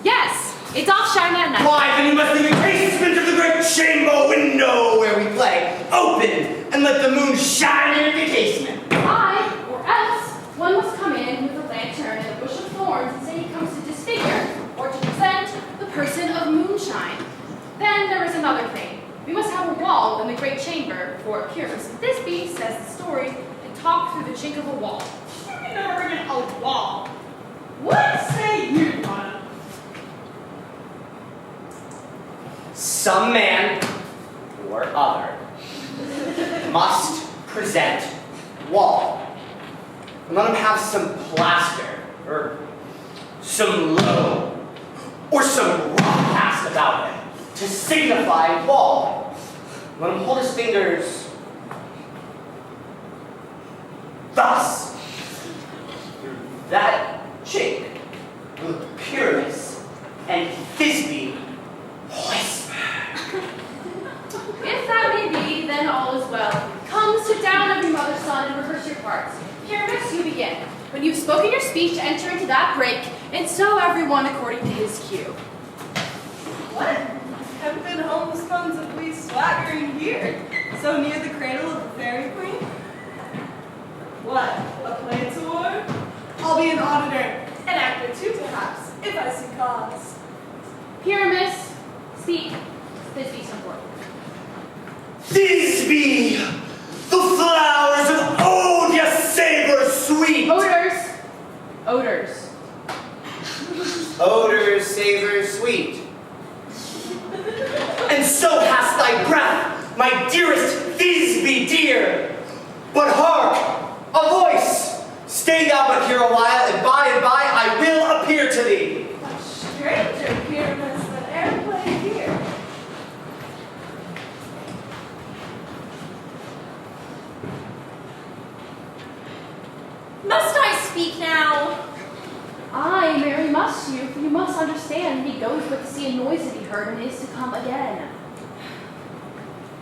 Yes, it doth shine at night. Why, then you must leave the casement of the great chamber window where we play open and let the moon shine in at the casement. Aye, or else one must come in with a lantern and a bush of thorns and say he comes to disfigure or to present the person of moonshine. Then there is another thing. We must have a wall in the great chamber, for Pyramus and Thisbe says the story and talk through the chink of a wall. You never get a wall. What say you, Donna? Some man or other must present wall. And let him have some plaster, or some loam, or some rock cast about him to signify wall. Let him hold his fingers thus. Through that chink will Pyramus and Thisbe whisper. If that may be, then all is well. Come, sit down, every mother's son, and rehearse your parts. Pyramus, you begin. When you've spoken your speech, enter into that break, and so everyone according to his cue. What? Hempen homespuns of we swaggering here, so near the cradle of the fairy queen? What? A play tour? I'll be an auditor, an actor too, perhaps, if I see cause. Pyramus, speak. Thisbe some word. Thisbe, the flowers of Odia savor sweet. Odors. Odors. Odors savor sweet. And so hast thy breath, my dearest Thisbe dear. But hark, a voice. Stay thou but here a while, and by I will appear to thee. A stranger, Pyramus, that e'er played here. Must I speak now? Aye, Mary, must you, for you must understand he goes but to see a noise that he heard and is to come again.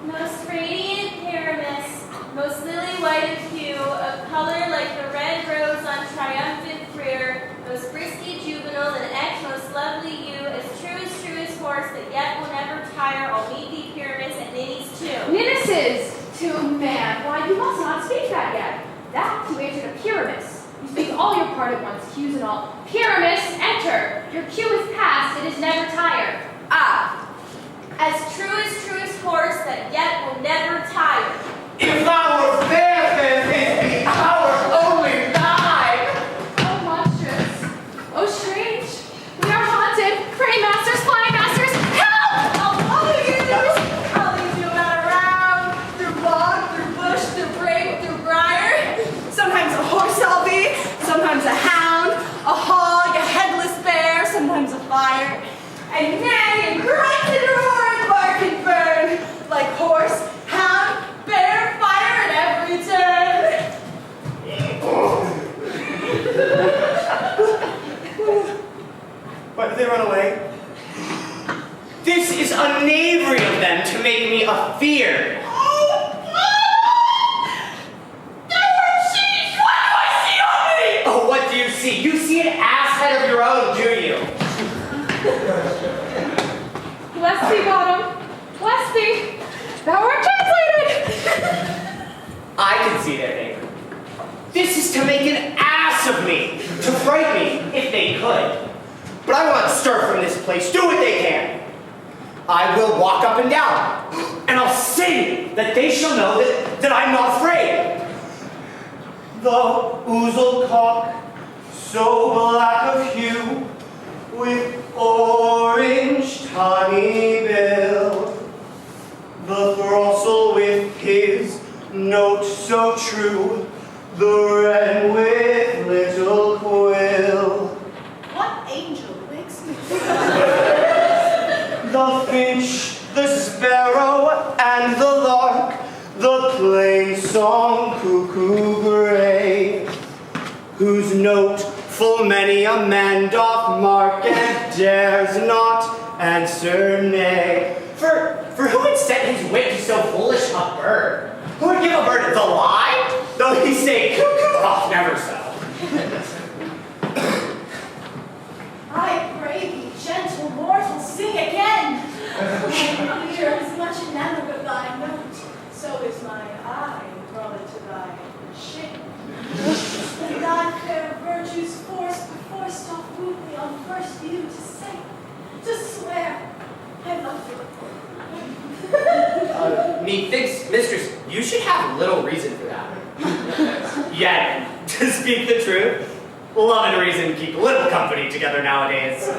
Most radiant Pyramus, most lily-white of hue, of color like the red rose on triumphant career, most frisky juvenile and ex most lovely you, as true as horse that yet will never tire, I'll meet thee Pyramus at Ninny's tomb. Ninnis's tomb, man. Why, you must not speak that yet. That you answer to Pyramus. You speak all your part at once, cues and all. Pyramus, enter. Your cue is past, it is never tired. Ah, as true as horse that yet will never tire. If thou were fair, Thisbe, our only thine. Oh, monstrous. Oh, strange. We are haunted. Pray, masters, fly masters, help! I'll lead you about around, through bog, through bush, through brake, through briar. Sometimes a horse I'll be, sometimes a hound, a hog, a headless bear, sometimes a fire. And neigh and grunt and roar and bark and burn, like horse, hound, bear, fire at every turn. But did they run away? This is a knavery of them to make me a fear. Oh, what do you see? You see an asshead of your own, do you? Bless thee, bottom. Bless thee. Thou art translated. I can see their knavery. This is to make an ass of me, to fright me, if they could. But I will not stir from this place, do what they can. I will walk up and down, and I'll sing that they shall know that I'm not afraid. The ouzel cock, so black of hue, with orange tawny bill. The throstle with his note so true, the wren with little quill. What angel wakes me the finch, the sparrow, and the lark, the plain song cuckoo gray, whose note full many a man doth mark and dares not answer nay. For who would set his wit to so foolish a bird? Who would give a bird the lie, though he say cuckoo oft never so? I pray thee, gentle mortal, sing again. My ear is much enamored with thy note, so is mine eye enthralled to thy shape. And thy fair virtues forced off rudely on first view to say, to swear, I love you. Methinks, mistress, you should have little reason for that. Yet, to speak the truth, love and reason keep little company together nowadays.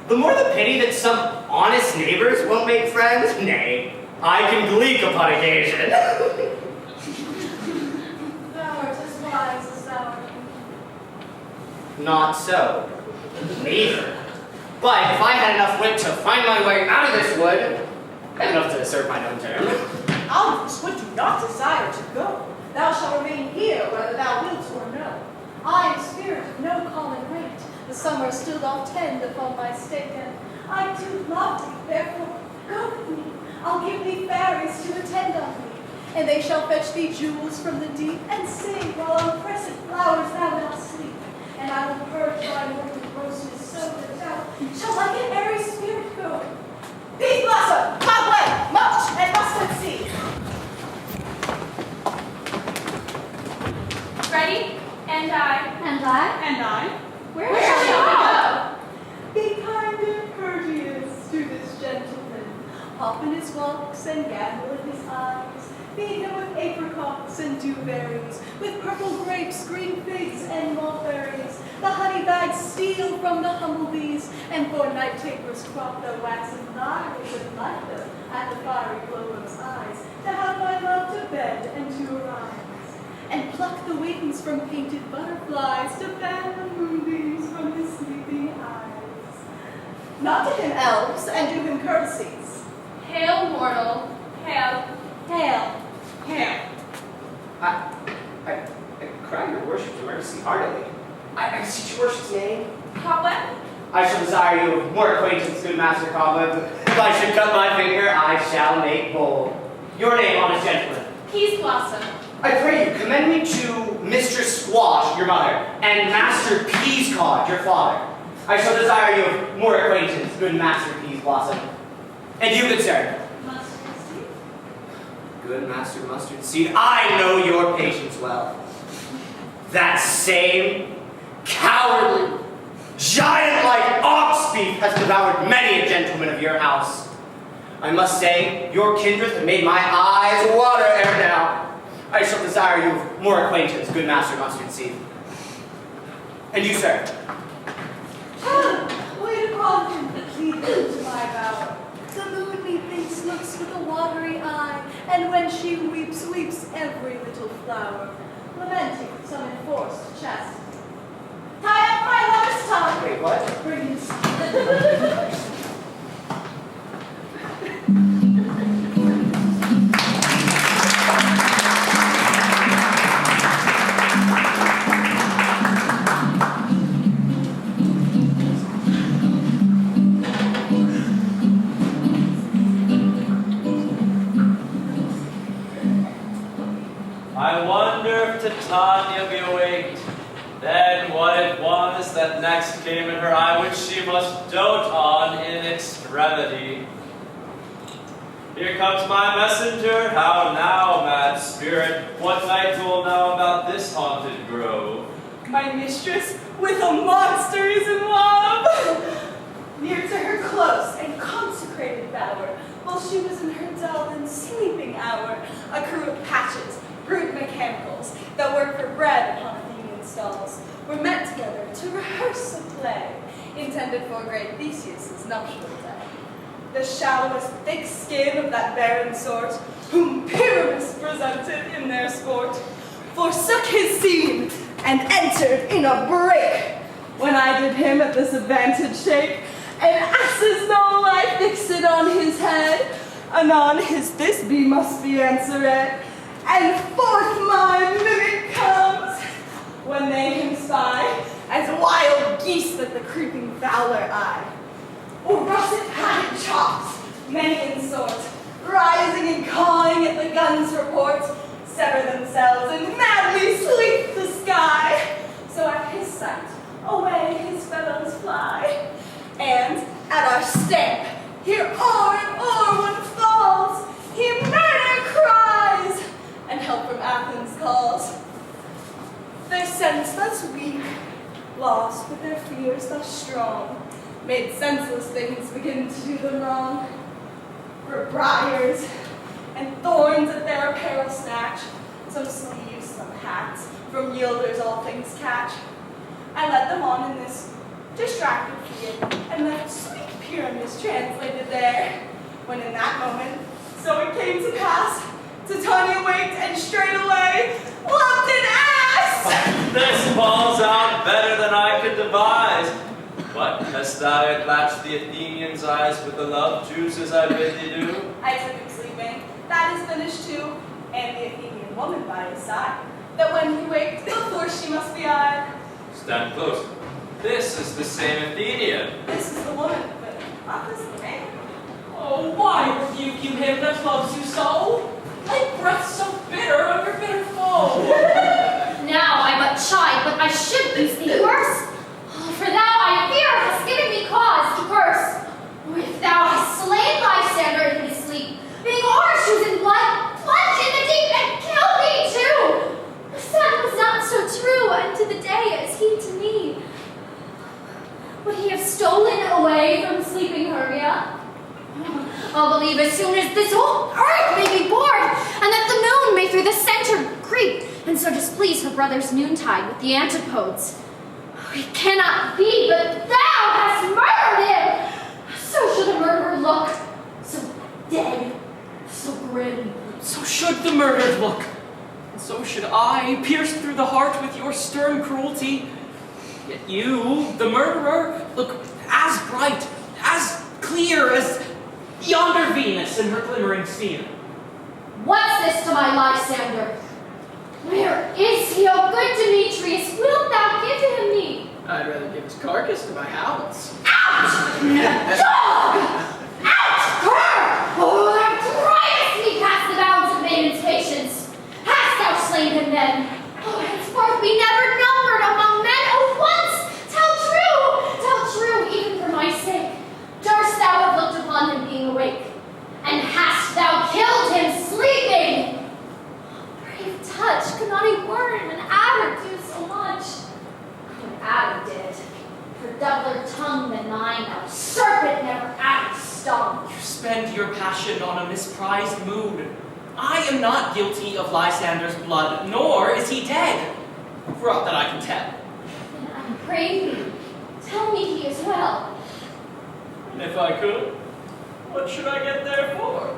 The more the pity that some honest neighbors won't make friends, nay, I can gleek upon occasion. Thou art as wise as thou art. Not so. Neither. But if I had enough wit to find my way out of this wood, enough to serve my own term. Out of this wood do not desire to go. Thou shalt remain here, whether thou wilt or no. I am spirit of no common rate. The summer still doth tend upon my stake, and I do love thee, therefore go with me. I'll give thee fairies to attend on thee, and they shall fetch thee jewels from the deep, and sing while on crescent flowers thou wilt sleep. And I will purge thy mortal roses so that thou shalt like an airy spirit go. Peas blossom, cobweb, mulch, and mustard seed. Ready? And I. And I? And I. Where shall we go? Be kind and courteous to this gentleman. Hop in his walks and gambol in his eyes. Feed him with apricots and dewberries, with purple grapes, green figs, and mulberries. The honey bags steal from the humblebees, and for night tapers crop the waxen thighs, and light them at the fiery glow of his eyes, to have my love to bed and to arise. And pluck the wings from painted butterflies, to fan the moonbeams from his sleeping eyes. Nod to him, elves, and do him courtesies. Hail, mortal. Hail. Hail. Hail. I cry your worship's mercy heartily. I beseech your worship's name. Cobweb? I shall desire you of more acquaintance, good Master Cobweb. If I should cut my finger, I shall make bold. Your name, honest gentleman. Peas blossom. I pray you, commend me to Mistress Squash, your mother, and Master Peascod, your father. I shall desire you of more acquaintance, good Master Peas Blossom. And you, good sir. Mustard seed? Good Master Mustard Seed, I know your patience well. That same cowardly, giant-like ox beef has devoured many a gentleman of your house. I must say, your kindred have made my eyes water ere now. I shall desire you of more acquaintance, good Master Mustard Seed. And you, sir? Wait upon him, lead him to my bower. The moon, methinks, looks with a watery eye, and when she weeps, weeps every little flower, lamenting some enforced chastity. Tie up my lover's tongue. Wait, what? Bring his I wonder if Titania be awake. Then what it was that next came in her eye, which she must dote on in extremity. Here comes my messenger. How now, mad spirit? What night will know about this haunted grove? My mistress with a monster is in love. Near to her close and consecrated bower, while she was in her dull and sleeping hour, a crew of patches, rude mechanicals, that work for bread upon Athenian stalls, were met together to rehearse a play intended for great Theseus' nuptial day. The shallowest thick skin of that barren sort, whom Pyramus presented in their sport, forsook his scene and entered in a break, when I did him at this advantage shake, and ass's no life fixed on his anon his Thisbe must be answered, and forth my mimic comes, when they him spy, as wild geese that the creeping fowler eye. Or russet padded chops, many in sort, rising and cawing at the gun's report, sever themselves and madly sweep the sky. So at his sight, away his fellows fly. And at our stamp, here o'er and o'er one falls, he murder cries, and help from Athens calls. Their sense thus weak, lost, but their fears thus strong, made senseless things begin to do them wrong. For briars and thorns at their apparel snatch, some sleeves, some hats, from yielders all things catch. I led them on in this distracted field, and left sweet Pyramus translated there, when in that moment, so it came to pass, Titania waked and straightway loved an ass! This falls out better than I could devise. What, hast thou yet latched the Athenians' eyes with the love juices I bid thee do? I took him sleeping, that is finished too, and the Athenian woman by his side, that when he waked, before she must be eyed. Stand close. This is the same Athenian. This is the woman, but not this the man. Oh, why rebuke you him that loves you so? Like breath so bitter of your bitter foe. Now I but chide, but I should use thee worse. For thou, I fear, hast given me cause to curse. If thou hast slain Lysander in his sleep, being horseshoes in blood, plunge in the deep and kill me too. The sun was not so true unto the day as he to me. Would he have stolen away from sleeping Hermia? I'll believe as soon as this whole earth may be bored, and that the moon may through the center creep, and so displease her brother's noontide with the antipodes. It cannot be, but thou hast murdered him! So should a murderer look, so dead, so grim. So should the murdered look, and so should I, pierced through the heart with your stern cruelty. Yet you, the murderer, look as bright, as clear as yonder Venus in her glimmering sphere. What's this to my Lysander? Where is he, O good Demetrius? Wilt thou give him me? I'd rather give his carcass to my hounds. Out! Dog! Out! Cur! Oh, thou driest me past the bounds of maiden's patience. Hast thou slain him then? Oh, henceforth be never numbered among men. Oh, once! Tell true, even for my sake. Durst thou have looked upon him being awake? And hast thou killed him sleeping? Brave touch, could not a worm and adder do so much? An adder did. For doubler tongue than mine, a serpent never adder stung. You spend your passion on a misprized mood. I am not guilty of Lysander's blood, nor is he dead, for aught that I can tell. Then I pray thee, tell me he is well. And if I could, what should I get there for?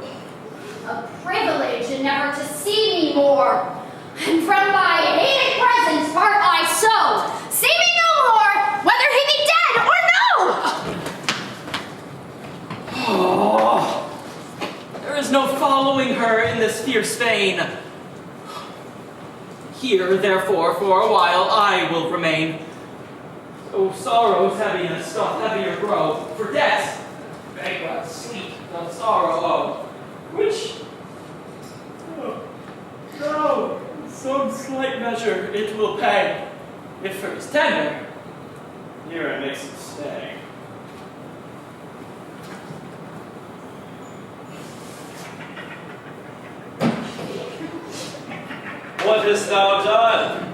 A privilege and never to see me more. And from thy hated presence part I so. See me no more, whether he be dead or no. Oh, there is no following her in this fierce vein. Here, therefore, for a while I will remain. So sorrow's heaviness doth heavier grow, for death, bankrupt, sleep, doth sorrow owe, which, no, in some slight measure it will pay, if for his tender, here it makes him stay. What hast thou done?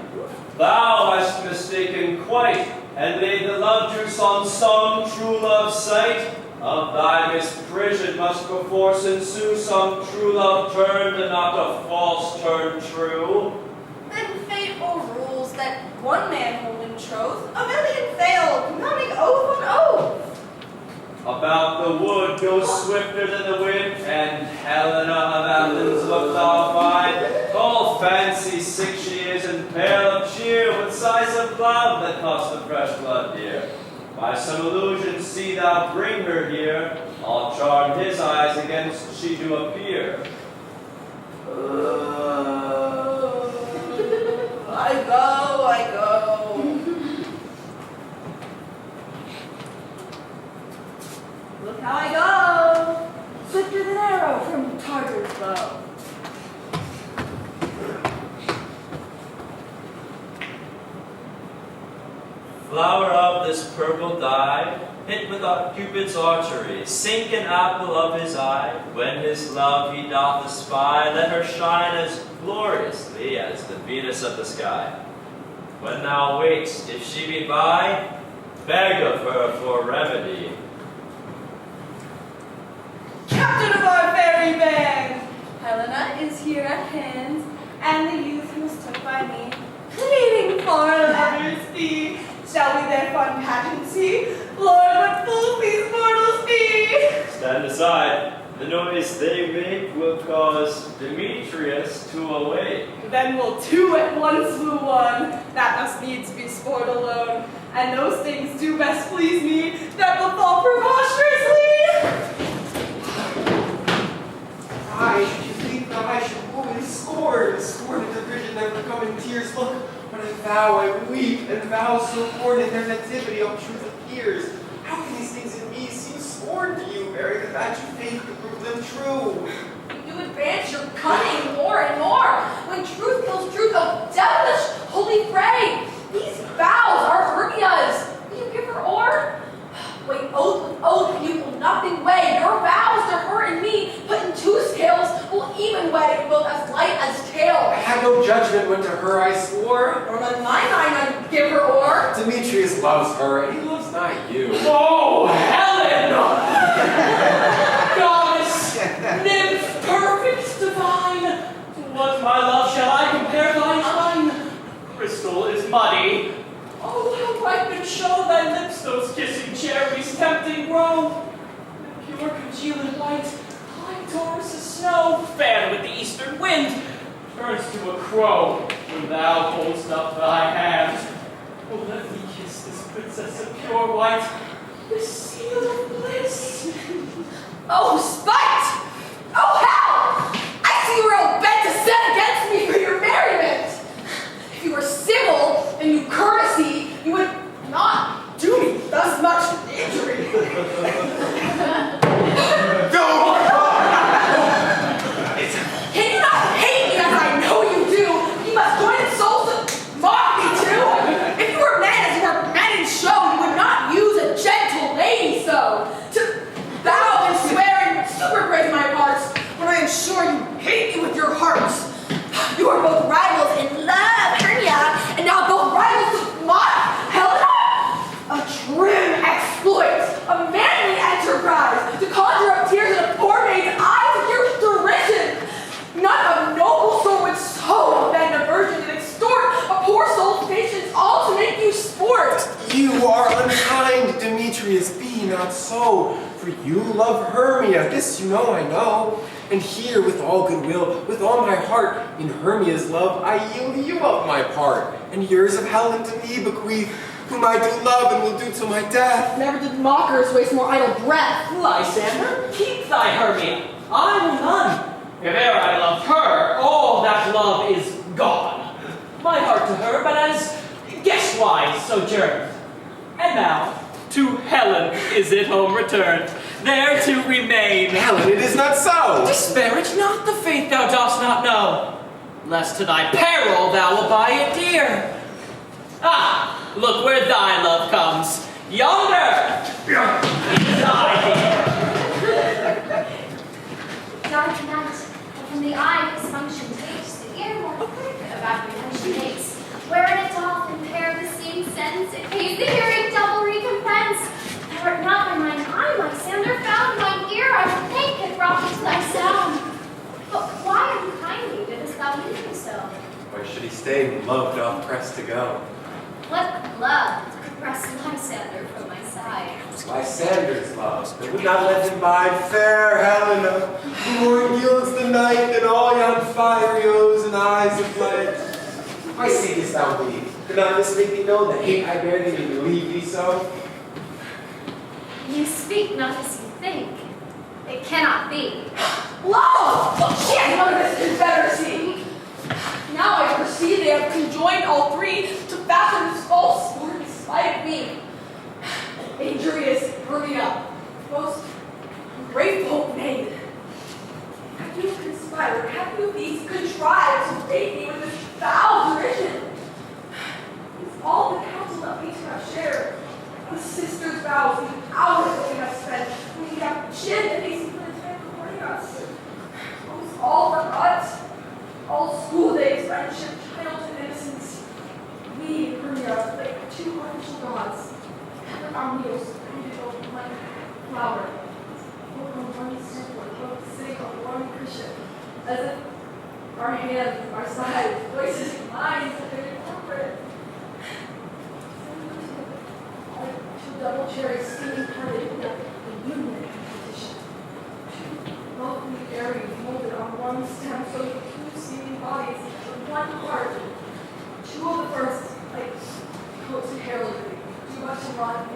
Thou hast mistaken quite, and laid the love juice on some true love's sight. Of thy misprision must perforce ensue some true love turned, and not a false turn true. Then fate o'errules that one man holding troth, a million fail, compounding oath on oath. About the wood goes swifter than the wind, and Helena of Athens looked thou fine. All fancy sick she is, and pale of cheer, with sighs of love that cost the fresh blood dear. By some illusion see thou bring her here, I'll charm his eyes again chanced she to appear. I go. Look how I go. Swifter than arrow from Tartar's bow. Flower of this purple dye, hit with Cupid's archery, sink an apple of his eye. When his love he doth espy, let her shine as gloriously as the Venus of the sky. When thou wait'st, if she be by, beg of her for remedy. Captain of our fairy band! Helena is here at hand, and the youth mistook by me, pleading for a lover's fee. Shall we their fun pageant see? Lord, what fools these mortals be! Stand aside. The noise they make will cause Demetrius to awake. Then will two at once woo one, that must needs be sport alone. And those things do best please me, that befall preposterously. I should think that I should woman scorn at the vision never come in tears. Look, when I vow, I weep, and vow so born in their nativity of truth appears. How can these things in me seem scorn to you, Mary, that your faith could prove them true? You advance your cunning more and more. When truth kills truth, oh devilish holy fray! These vows are Hermia's. Will you give her o'er? Wait, oath with oath, you will nothing weigh. Your vows to her and me, put in two scales, will even weigh, both as light as tail. I had no judgment when to her I swore. Or let my mind I give her o'er. Demetrius loves her, and he loves not you. Oh, Helen! Goddess, nymph, perfect, divine, to what, my love, shall I compare thine eye? Crystal is muddy. Oh, how ripe and show thy lips those kissing cherries tempting grow. The pure congealed white, like Taurus' snow, fan with the eastern wind, turns to a crow when thou holdst up thy hand. Oh, let me kiss this princess of pure white, this seal of bliss. Oh, spite! Oh, hell! I see you were all bent to set against me for your merriment. If you were civil and you courtesy, you would not do me thus much injury. Can you not hate me as I know you do? You must join in souls to mock me too. If you were men as you were men in show, you would not use a gentle lady so. To bow and swear and supergraze my parts, when I am sure you hate me with your hearts. You are both rivals in love, Hermia, and now both rivals to mock Helena. A trim exploit, a manly enterprise, to conjure up tears in a poor maid's eyes with your derision. None of noble sort would so offend a virgin and extort a poor soul's patience all to make you sport. You are unkind, Demetrius, be not so. For you love Hermia, this you know I know. And here, with all goodwill, with all my heart, in Hermia's love, I yield you up my part, and yours of Helen to me bequeath, whom I do love and will do till my death. Never did mockers waste more idle breath. Lysander, keep thy Hermia. I will none. If e'er I loved her, all that love is gone. My heart to her, but as guest-wise sojourned. And now, to Helen is it home returned, there to remain. Helen, it is not so. Disparage not the faith thou dost not know, lest to thy peril thou will buy it dear. Ah, look where thy love comes. Yonder! Is thy dear. Dark night, and from the eye his function takes, the ear more quick of apprehension makes. Wherein it doth impair the seeing sense, it pays the hearing double recompense. Were it not by mine eye, Lysander, found mine ear, I would think had brought me to thy sound. But why unkindly didst thou leave me so? Why should he stay when love doth press to go? What love could press Lysander from my side? Lysander's love, that would not let him bide. Fair Helena, who more yields the night than all yon fiery O's and eyes of light. Why seekest thou me? Could not this make thee know the hate I bear thee and relieve thee so? You speak not as you think. It cannot not be. Love! She has none of this Confederacy. Now I perceive they have conjoined all three to fashion this false sport in spite of me. Injurious Hermia, most ungrateful maid. Have you conspired, have you these contrived to bait me with this foul derision? It's all the counsel that we two have shared. The sisters' vows, the hours that we have spent, when we have chin and facing for the time recording us. Almost all forgot. All school days, friendship, childhood innocence. We, Hermia, like two artificial gods, covered our meals, painted over one flower, spoke on one circle, both sitting on one cushion, as if our hands, our sides, voices, minds had been incorporated. Two double cherries steaming parted in a union competition. Two lovely berries molded on one stem, so the two seeming bodies of one heart. Two of the first, like coats of heraldry, too much to run,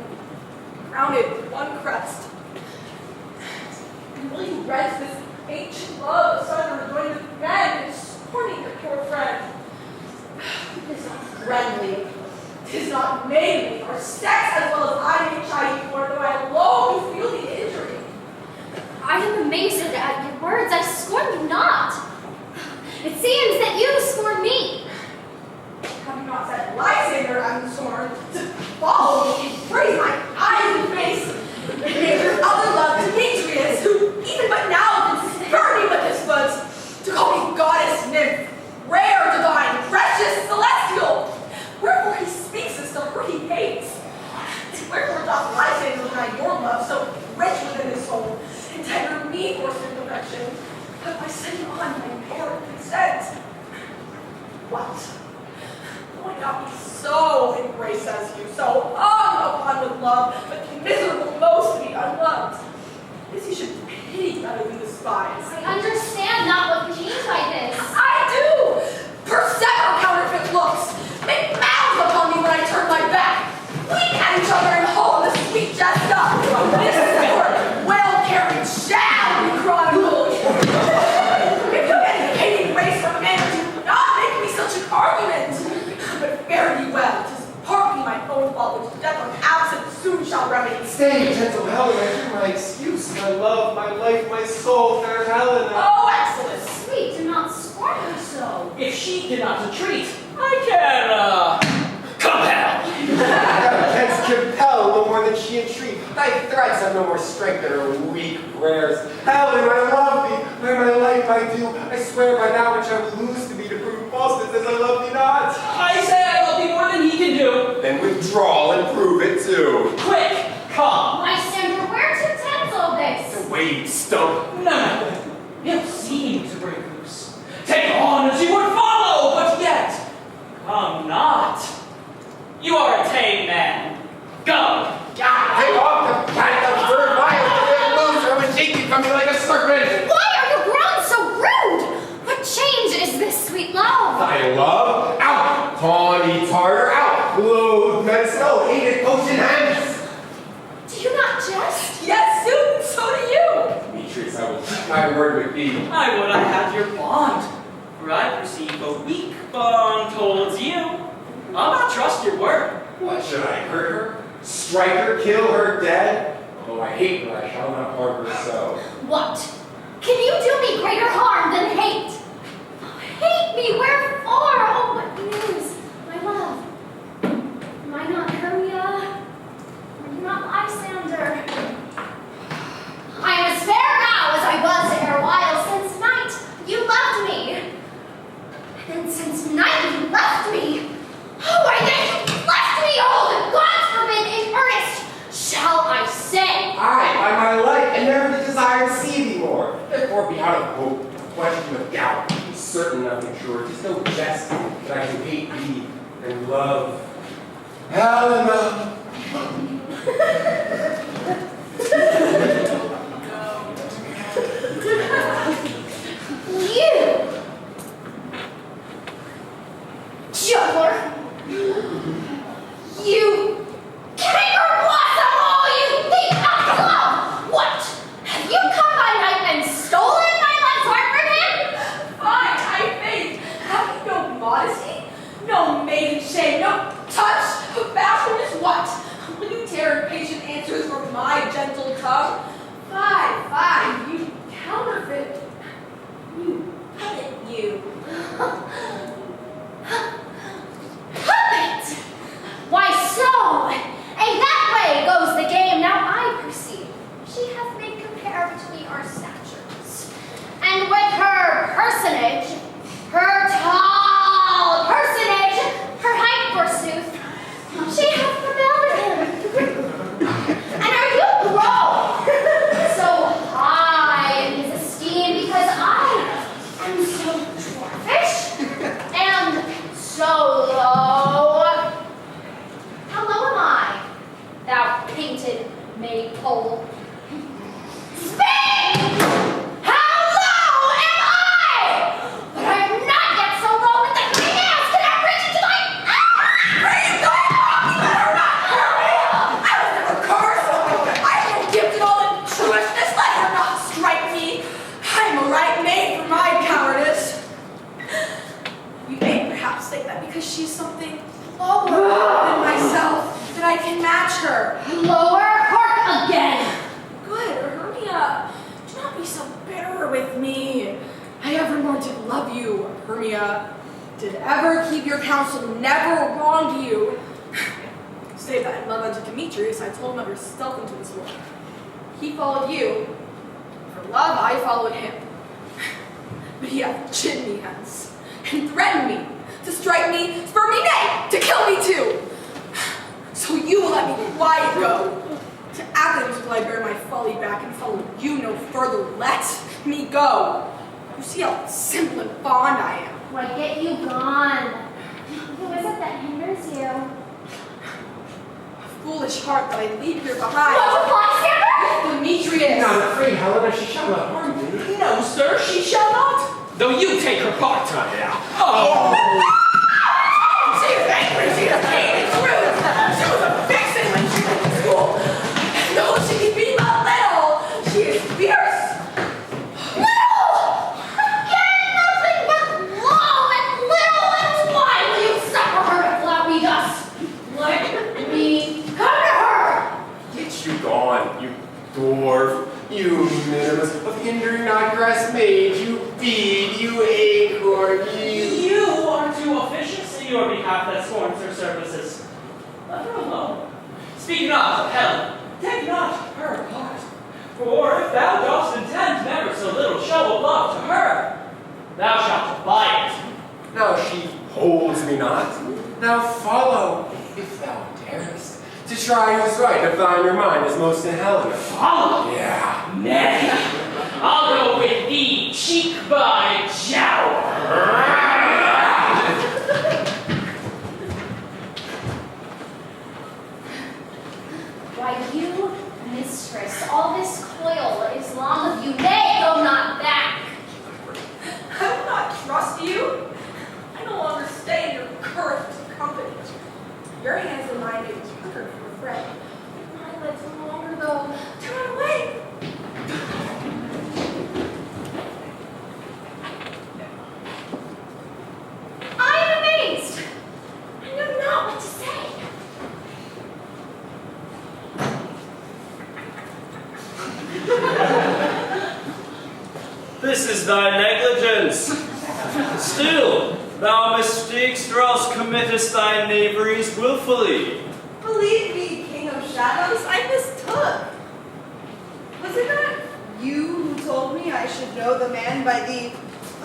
crowned with one crest. And will you rest this ancient love asunder, joined with men and scorning your poor friend? It is not friendly. It is not maidenly, or sex as well as I may chide you for, though I alone feel the injury. I am amazed at your words. I scorn you not. It seems that you scorn me. Have you not said Lysander I'm sworn to follow me and praise my eyes and face? And your other love, Demetrius, who even but now can spur me with his foot, to call me goddess, nymph, rare, divine, precious, celestial. Wherefore he speaks as to her he hates. Wherefore doth Lysander deny your love so rich within his soul, and tender me for sin perfection, but by setting on my impaired consent? What? Would not be so embraced as you, so hung upon with love, but miserable most to be unloved. This you should pity rather than despise. I understand not what you mean by this. I do! Persever counterfeit looks! Make mouths upon me when I turn my back! Wink at each other and hold the sweet jest up! This sport, well carried, shall be chronicled! If you get a hating race from men, do not make me such an argument! But fare ye well, 'tis partly my own fault, which death on absent soon shall remedy. Stay, gentle Helen, I hear my excuse, my love, my life, my soul, fair Helen. Oh, excellent! Sweet, do not scorn her so. If she cannot entreat, I can, compel. Thou canst compel no more than she entreat. Thy threats have no more strength than her weak prayers. Helen, I love thee, by my life I do. I swear by that which I will lose to thee to prove falseness as I love thee not. I say I love thee more than he can do. Then withdraw and prove it too. Quick, come. Lysander, where to tend all this? The wave stump. No, he'll seem to break loose. Take on as you would follow, but yet come not. You are a tame man. Go. Take off the pack of bird violence, loose, or I would shake you from me like a serpent. Why are you grown so rude? What change is this, sweet love? Thy love, out, tawny tartar, out, loathed men snow, hated ocean hens. Do you not jest? Yes, soon, so do you! Demetrius, I will keep my word with thee. I would I had your bond, for I perceive a weak bond holds you. I'll not trust your word. What, should I hurt her? Strike her, kill her dead? Although I hate her, I shall not harm her so. What? Can you do me greater harm than hate? Hate me, wherefore? Oh, what news, my love? Am I not Hermia? Are you not Lysander? I am as fair now as I was erewhile. Since night you loved me, and since night you left me. Oh, why then you left me old, and God forbid in earnest shall I say. Aye, by my life, and never the desire to see thee more. Therefore be out of hope, a question of doubt. Be certain nothing sure, 'tis no jest that I can hate thee and love. Helena. You, juggler, you caper blossom, all you think of love. What? Have you come by night and tongue. Fie, you counterfeit. You puppet, you. Puppet! Why so? And that way goes the game. Now I perceive she hath made compare between our statures, and with her personage, her tall personage, her height forsooth, she hath prevailed with him. And are you grown so high in his esteem because I am so dwarfish and so low? How low am I, thou painted maypole? Speak! How low am I? But I'm not yet so low that the green ass cannot reach into my Bring it on! Let her not hurt me! I was never cursed! I am no gifted all in truishness! Let her not strike me! I am a right maid for my cowardice! You may perhaps think that because she's something lower than myself, that I can match her. lower heart again? Good, Hermia. Do not be so bitter with me. I evermore did love you, Hermia. Did ever keep your counsel, never wronged you. Save that in love unto Demetrius, I told him of your stealth into this world. He followed you. For love, I followed him. But he hath chid me hence, and threatened me, to strike me, spur me, nay, to kill me too. So you will let me quiet go. To Athens will I bear my folly back and follow you no further. Let me go. You see how simple and fond I am. Why, get you gone. Who is it that hinders you? A foolish heart that I leave here behind. What, a bystander? Demetrius. I'm afraid, Helena, she shall not harm thee. No, sir, She shall not. though you take her part. Oh! She is angry. She is mean. It's rude. She was a vixen when she was in school. And though she can be but little, she is fierce. Little! Again, nothing but low and little, and why will you suffer her to flout me thus? Let me come to her! Get you gone, you dwarf, you minimus of hindering not grass maid, you bead, you acorn, you... You are too officious in your behalf that scorns her services. Let her alone. Speak not of Helen, take not her part. For if thou dost intend never so little show of love to her, thou shalt abide it. Now she holds me not. Now follow, if thou darest, to try who's right, if thine your mind is most in Helena. Follow? Yeah. Nay, I'll go with thee, cheek by jowl. Why, you, mistress, all this coil is long of you. Nay, go not back. I will not trust you. I no longer stay in your cursed company. Your hands and mine may be harder for a friend. But mine legs no longer though. Turn away. I am amazed. I know not what to say. This is thy negligence. Still, thou mistakest or else committest thy knaveries willfully. Believe me, King of Shadows, I mistook. Was it not you who told me I should know the man by the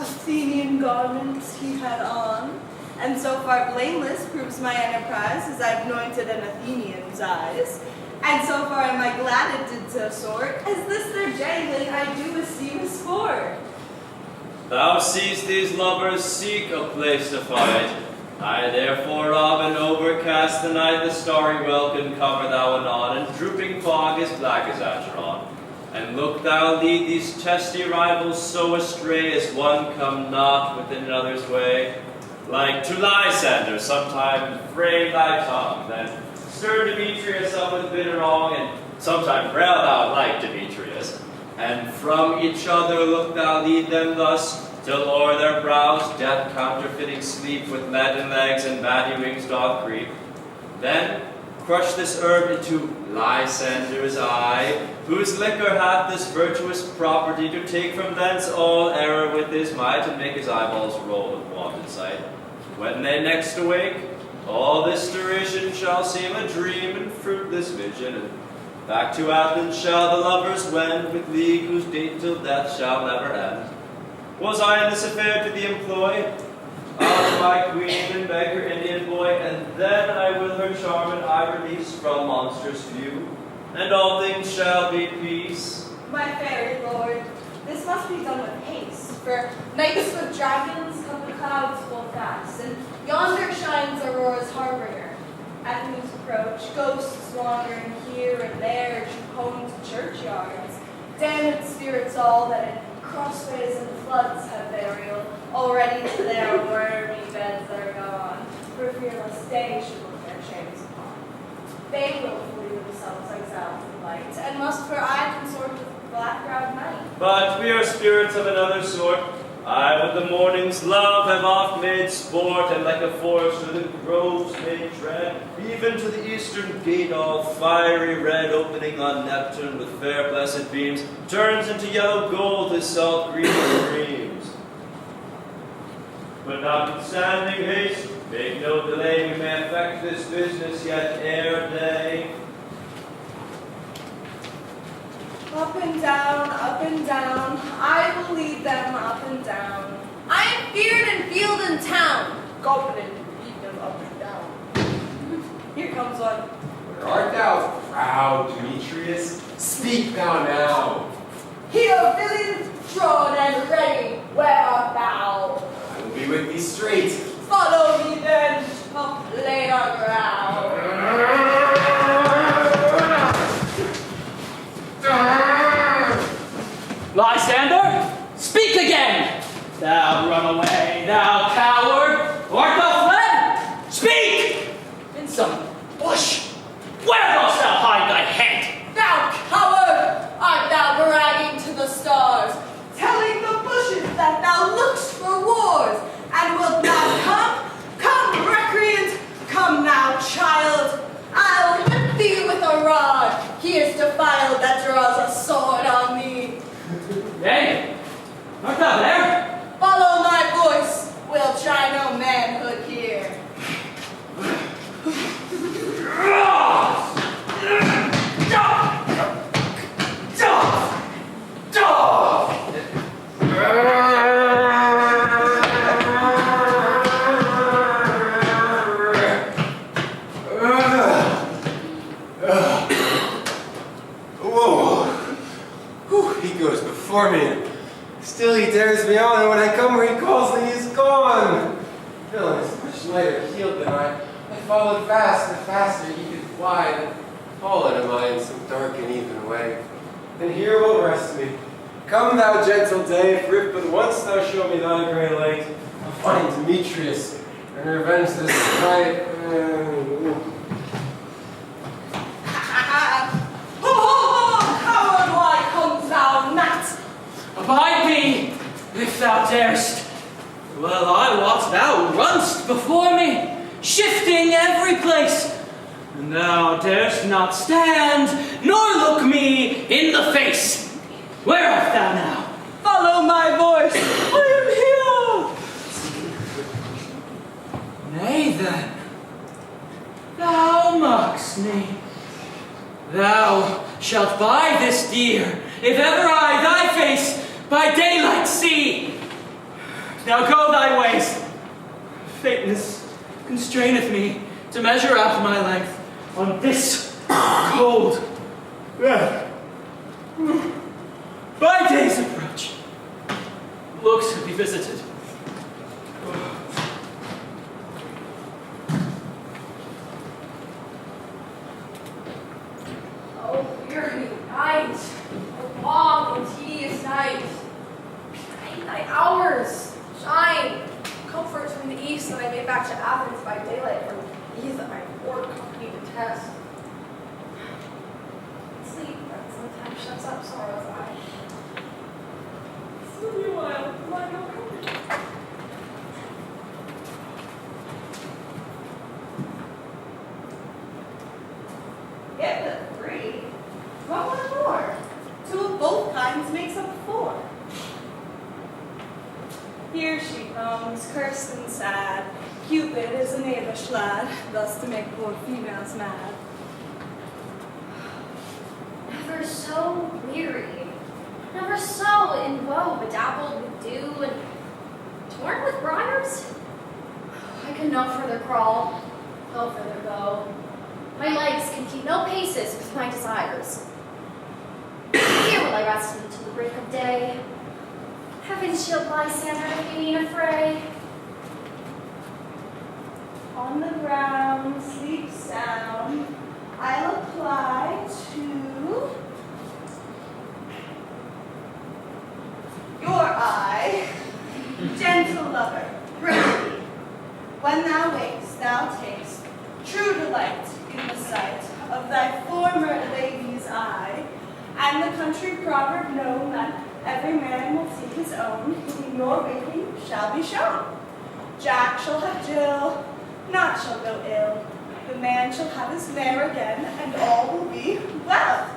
Athenian garments he had on? And so far blameless proves my enterprise, as I've anointed an Athenian's eyes. And so far am I glad it did so sort, as this their jangling I do esteem a sport. Thou seest these lovers seek a place to fight. I therefore rob in overcast the night the starry welkin cover thou anon, and drooping fog as black as Acheron. And look thou lead these testy rivals so astray as one come not within another's way. Like to Lysander, sometime frame thy tongue, then stir Demetrius up with bitter wrong, and sometime rail thou like Demetrius. And from each other look thou lead them thus, till o'er their brows death counterfeiting sleep with leaden legs and batty wings doth creep. Then crush this herb into Lysander's eye, whose liquor hath this virtuous property to take from thence all error with his might, and make his eyeballs roll with wonted sight. When they next awake, all this duration shall seem a dream and fruitless vision, and back to Athens shall the lovers wend, with league whose date till death shall never end. Was I in this affair to the employ of my queen, and beg her Indian boy, and then I will her charm and I release from monstrous view, and all things shall be peace. My fairy lord, this must be done with haste, for knights with dragons come the clouds full fast, and yonder shines Aurora's harbinger. At whose approach, ghosts wandering here and there to homes and churchyards, damned spirits all that in crossways and floods have burial, already to their wormy beds are gone, for fearless day should look their shames upon. They willfully themselves exile from light, and must for aye consort with black-browed night. But we are spirits of another sort. I with the morning's love have oft made sport, and like a forester the groves may tread, even to the eastern gate all fiery red, opening on Neptune with fair blessed beams, turns into yellow gold his salt green streams. But notwithstanding haste, make no delay, we may effect this business yet ere day. Up and down, I will lead them up and down. I am feared and field and town. Go and lead them up and down. Here comes one. Where art thou, proud Demetrius? Speak thou now. Here, villain, drawn and ready, where art thou? I will be with thee straight. Follow me then, up lay our ground. Lysander, speak again! Thou runaway, thou coward! Art thou fled? Speak! In some bush! Where dost thou hide thy head? Thou coward! Art thou bragging to the stars, telling the bushes that thou look'st for wars, and wilt thou come? Come, recreant! Come now, child! I'll whip thee with a rod. Here's defiled that draws a sword on thee. Hey, art thou there? Follow my voice. We'll try no manhood here. Before me. Still he dares me on, and when I come where he calls me, he is gone. Villain is much lighter heeled than I followed fast, and faster he could fly, and fallen am I in some dark and even way. And here will rest me. Come, thou gentle day, if but once thou show me thy grey light, I'll find Demetrius, and revenge this night. Coward, why comes thou not? Abide me, if thou darest. Well, I wot thou runst before me, shifting every place, and thou darest not stand, nor look me in the face. Where art thou now? Follow my voice. I am here. Nay then, thou mock'st me. Thou shalt buy this deer, if ever I thy face by daylight see. Now go thy ways. Fateness constraineth me to measure out my length on this cold bed. By day's approach, looks to be visited. Oh, weary night, a long and tedious night. Night, thy hours, shine, comfort from the east that I may back to Athens by daylight from these that my poor company detest. Sleep that sometimes shuts up sorrow's eye. Sleep a while, my no company. songs, cursed and sad. Cupid is a knavish lad, thus to make poor females mad. Never so weary, never so in woe, bedappled with dew and torn with briars. I can no further crawl, no further go. My legs can keep no paces with my desires. Here will I rest until the break of day. Heaven shield my standard in a fray. On the ground, sleep sound, I'll apply to your eye. Gentle lover, pray thee, when thou wakest, thou takest true delight in the sight of thy former lady's eye, and the country proverb known that every man will seek his own, in your waking shall be shown. Jack shall have Jill, naught shall go ill. The man shall have his mare again, and all will be well.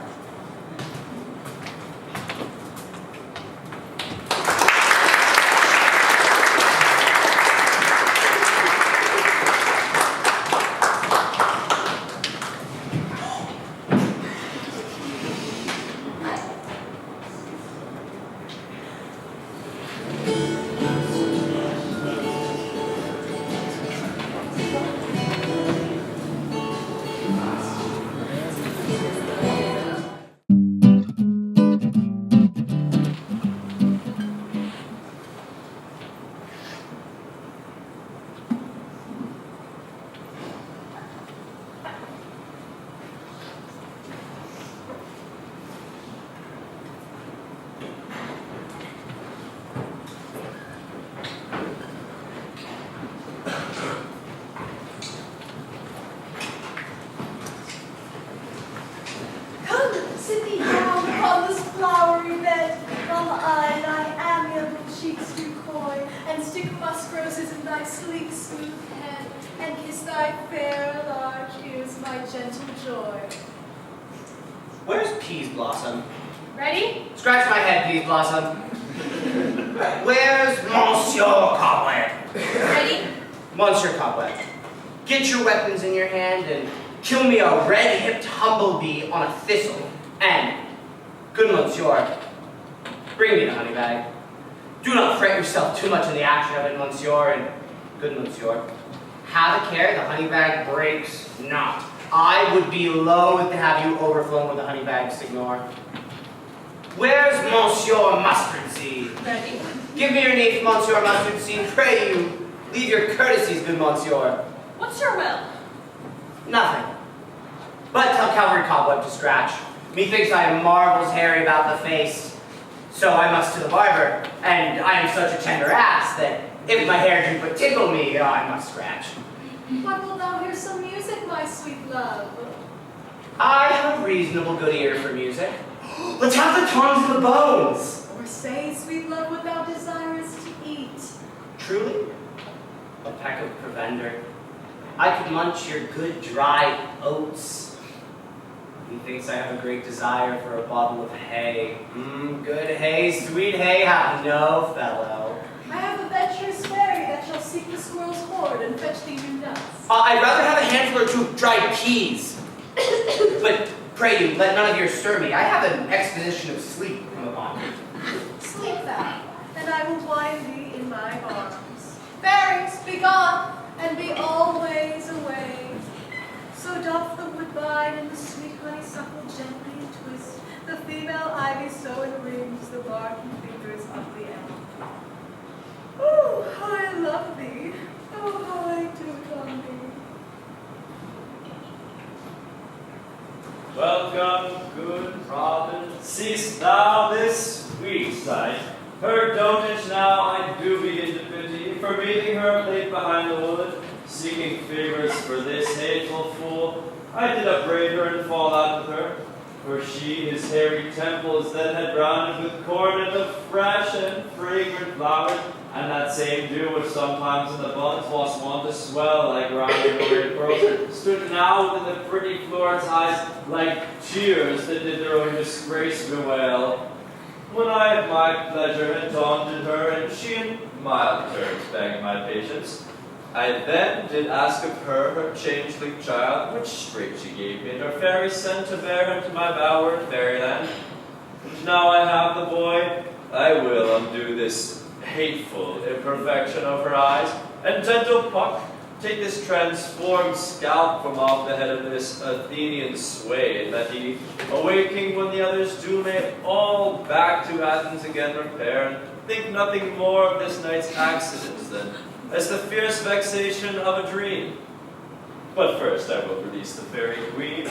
Where's Peas Blossom? Ready? Scratch my head, Peas Blossom. Where's Monsieur Cobweb? Ready? Monsieur Cobweb, get your weapons in your hand and kill me a red-hipped humblebee on a thistle. And, good Monsieur, bring me the honey bag. Do not fret yourself too much in the action of it, Monsieur, and good Monsieur, have a care the honey bag breaks not. I would be loath to have you overflown with the honey bag, Signor. Where's Monsieur Mustard Seed? Ready? Give me your name, Monsieur Mustard Seed. Pray you, leave your courtesies, good Monsieur. What's your will? Nothing. But tell Calvary Cobweb to scratch. Methinks I am marvels hairy about the face. So I must to the barber, and I am such a tender ass that if my hair do but tickle me, I must scratch. What wilt thou hear some music, my sweet love? I have a reasonable good ear for music. Let's have the tongues and the bones. Or say, sweet love, what thou desirest to eat. Truly, a peck of provender. I could munch your good dry oats. Methinks I have a great desire for a bottle of hay. Good hay, sweet hay, have no fellow. I have a venturous fairy that shall seek the squirrel's hoard and fetch thee new nuts. I'd rather have a handful or two of dried peas. But pray you, let none of yours stir me. I have an exposition of sleep come upon me. Sleep thou, and I will wind thee in my arms. Fairies, be gone, and be always away. So doth the woodbine and the sweet honeysuckle gently twist, the female ivy so enrings the barky fingers of the elm. Oh, how I love thee! Oh, how I dote on thee! Welcome, good Robin. Seest thou this sweet sight? Her dotage now I do begin to pity, for meeting her late behind the wood, seeking favors for this hateful fool. I did upbraid her and fall out with her, for she his hairy temples then had rounded with corn and the fresh and fragrant flowers, and that same dew which sometimes in the buds was wont to swell like rounded great pearls, stood now within the pretty Florence eyes like tears that did their own disgrace bewail. When I at my pleasure had taunted her, and she in mild terms begged my patience, I then did ask of her changeling child, which straight she gave me, and her fairy sent to bear him to my bower in fairyland. And now I have the boy, I will undo this hateful imperfection of her eyes, and gentle Puck, take this transformed scalp from off the head of this Athenian swain, that he, awaking when the others do, may all back to Athens again repair, and think nothing more of this night's accidents than as the fierce vexation of a dream. But first I will release the fairy queen.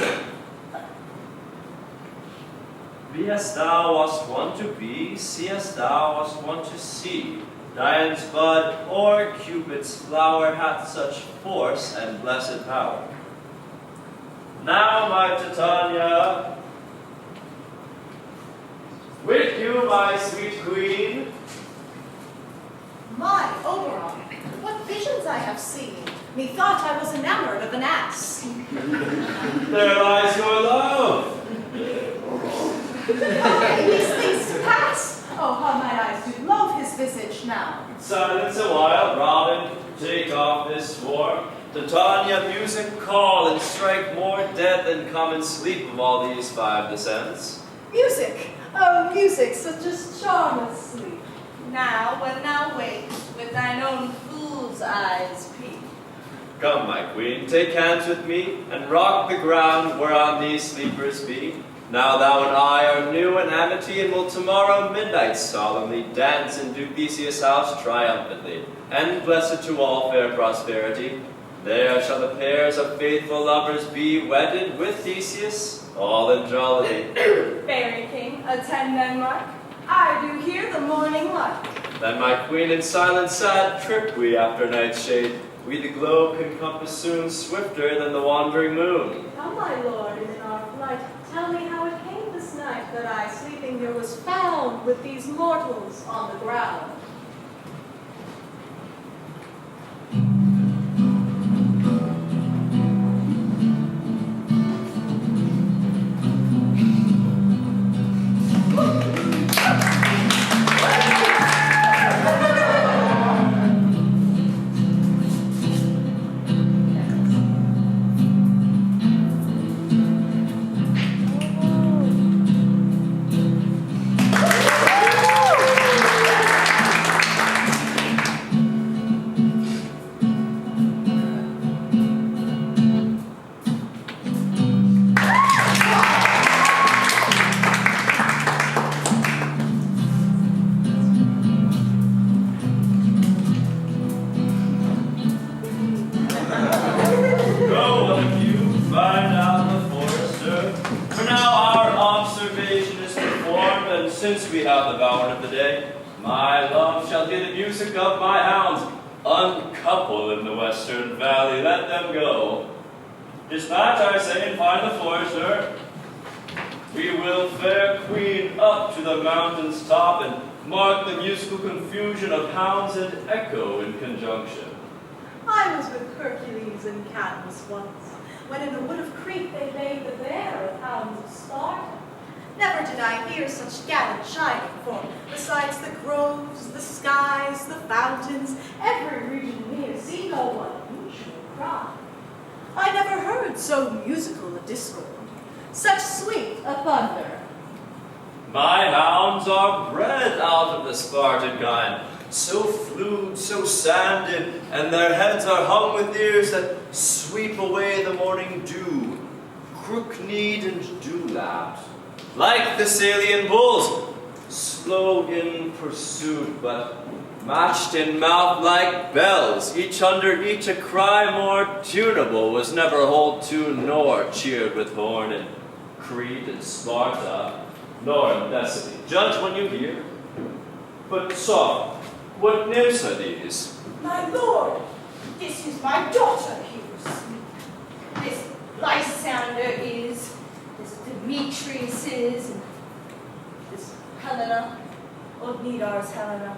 Be as thou wast wont to be, see as thou wast wont to see. Dian's bud or Cupid's flower hath such force and blessed power. Now, my Titania, with you, my sweet queen. My Oberon, what visions I have seen! Methought I was enamored of an ass. There lies your love. How came these things to pass? Oh, how my eyes do love his visage now. Silence a while, Robin, take off this swarm. Titania, music call, and strike more dead than common sleep of all these 5 descents. Music, oh music, such as charmeth sleep. Now, when thou wakes, with thine own fool's eyes peep. Come, my queen, take hands with me, and rock the ground whereon these sleepers be. Now thou and I are new in amity, and will tomorrow midnight solemnly dance in Duke Theseus' house triumphantly, and blessed to all fair prosperity. There shall the pairs of faithful lovers be wedded with Theseus, all in jollity. Fairy king, attend then, Mark. I do hear the morning light. Then my queen in silence sad trip we after night's shade. We the globe can compass soon swifter than the wandering moon. Come, my lord, in our flight, tell me how it came this night that I, sleeping here, was found with these mortals on the ground. Since we have the bower of the day, my love shall hear the music of my hounds. Uncouple in the western valley, let them go. Dispatch, I say, and find the forester. We will fair queen up to the mountain's top and mark the musical confusion of hounds and echo in conjunction. I was with Hercules and Cadmus once, when in the wood of Crete they laid the bear of hounds of Sparta. Never did I hear such gallant shining, for besides the groves, the skies, the fountains, every region near, see no unusual cry. I never heard so musical a discord, such sweet a thunder. My hounds are bred out of the Spartan kind, so flued, so sanded, and their heads are hung with ears that sweep away the morning dew, crook-kneed and dew-lapped. Like the Thessalian bulls, slow in pursuit, but matched in mouth like bells, each under each a cry more tunable, was never hold tuned nor cheered with horn in Crete and Sparta, nor in Thessaly. Judge when you hear. But soft, what nymphs are these? My lord, this is my daughter, Hughes. This Lysander is, this Demetrius is, and this Helena, old Nidar's Helena.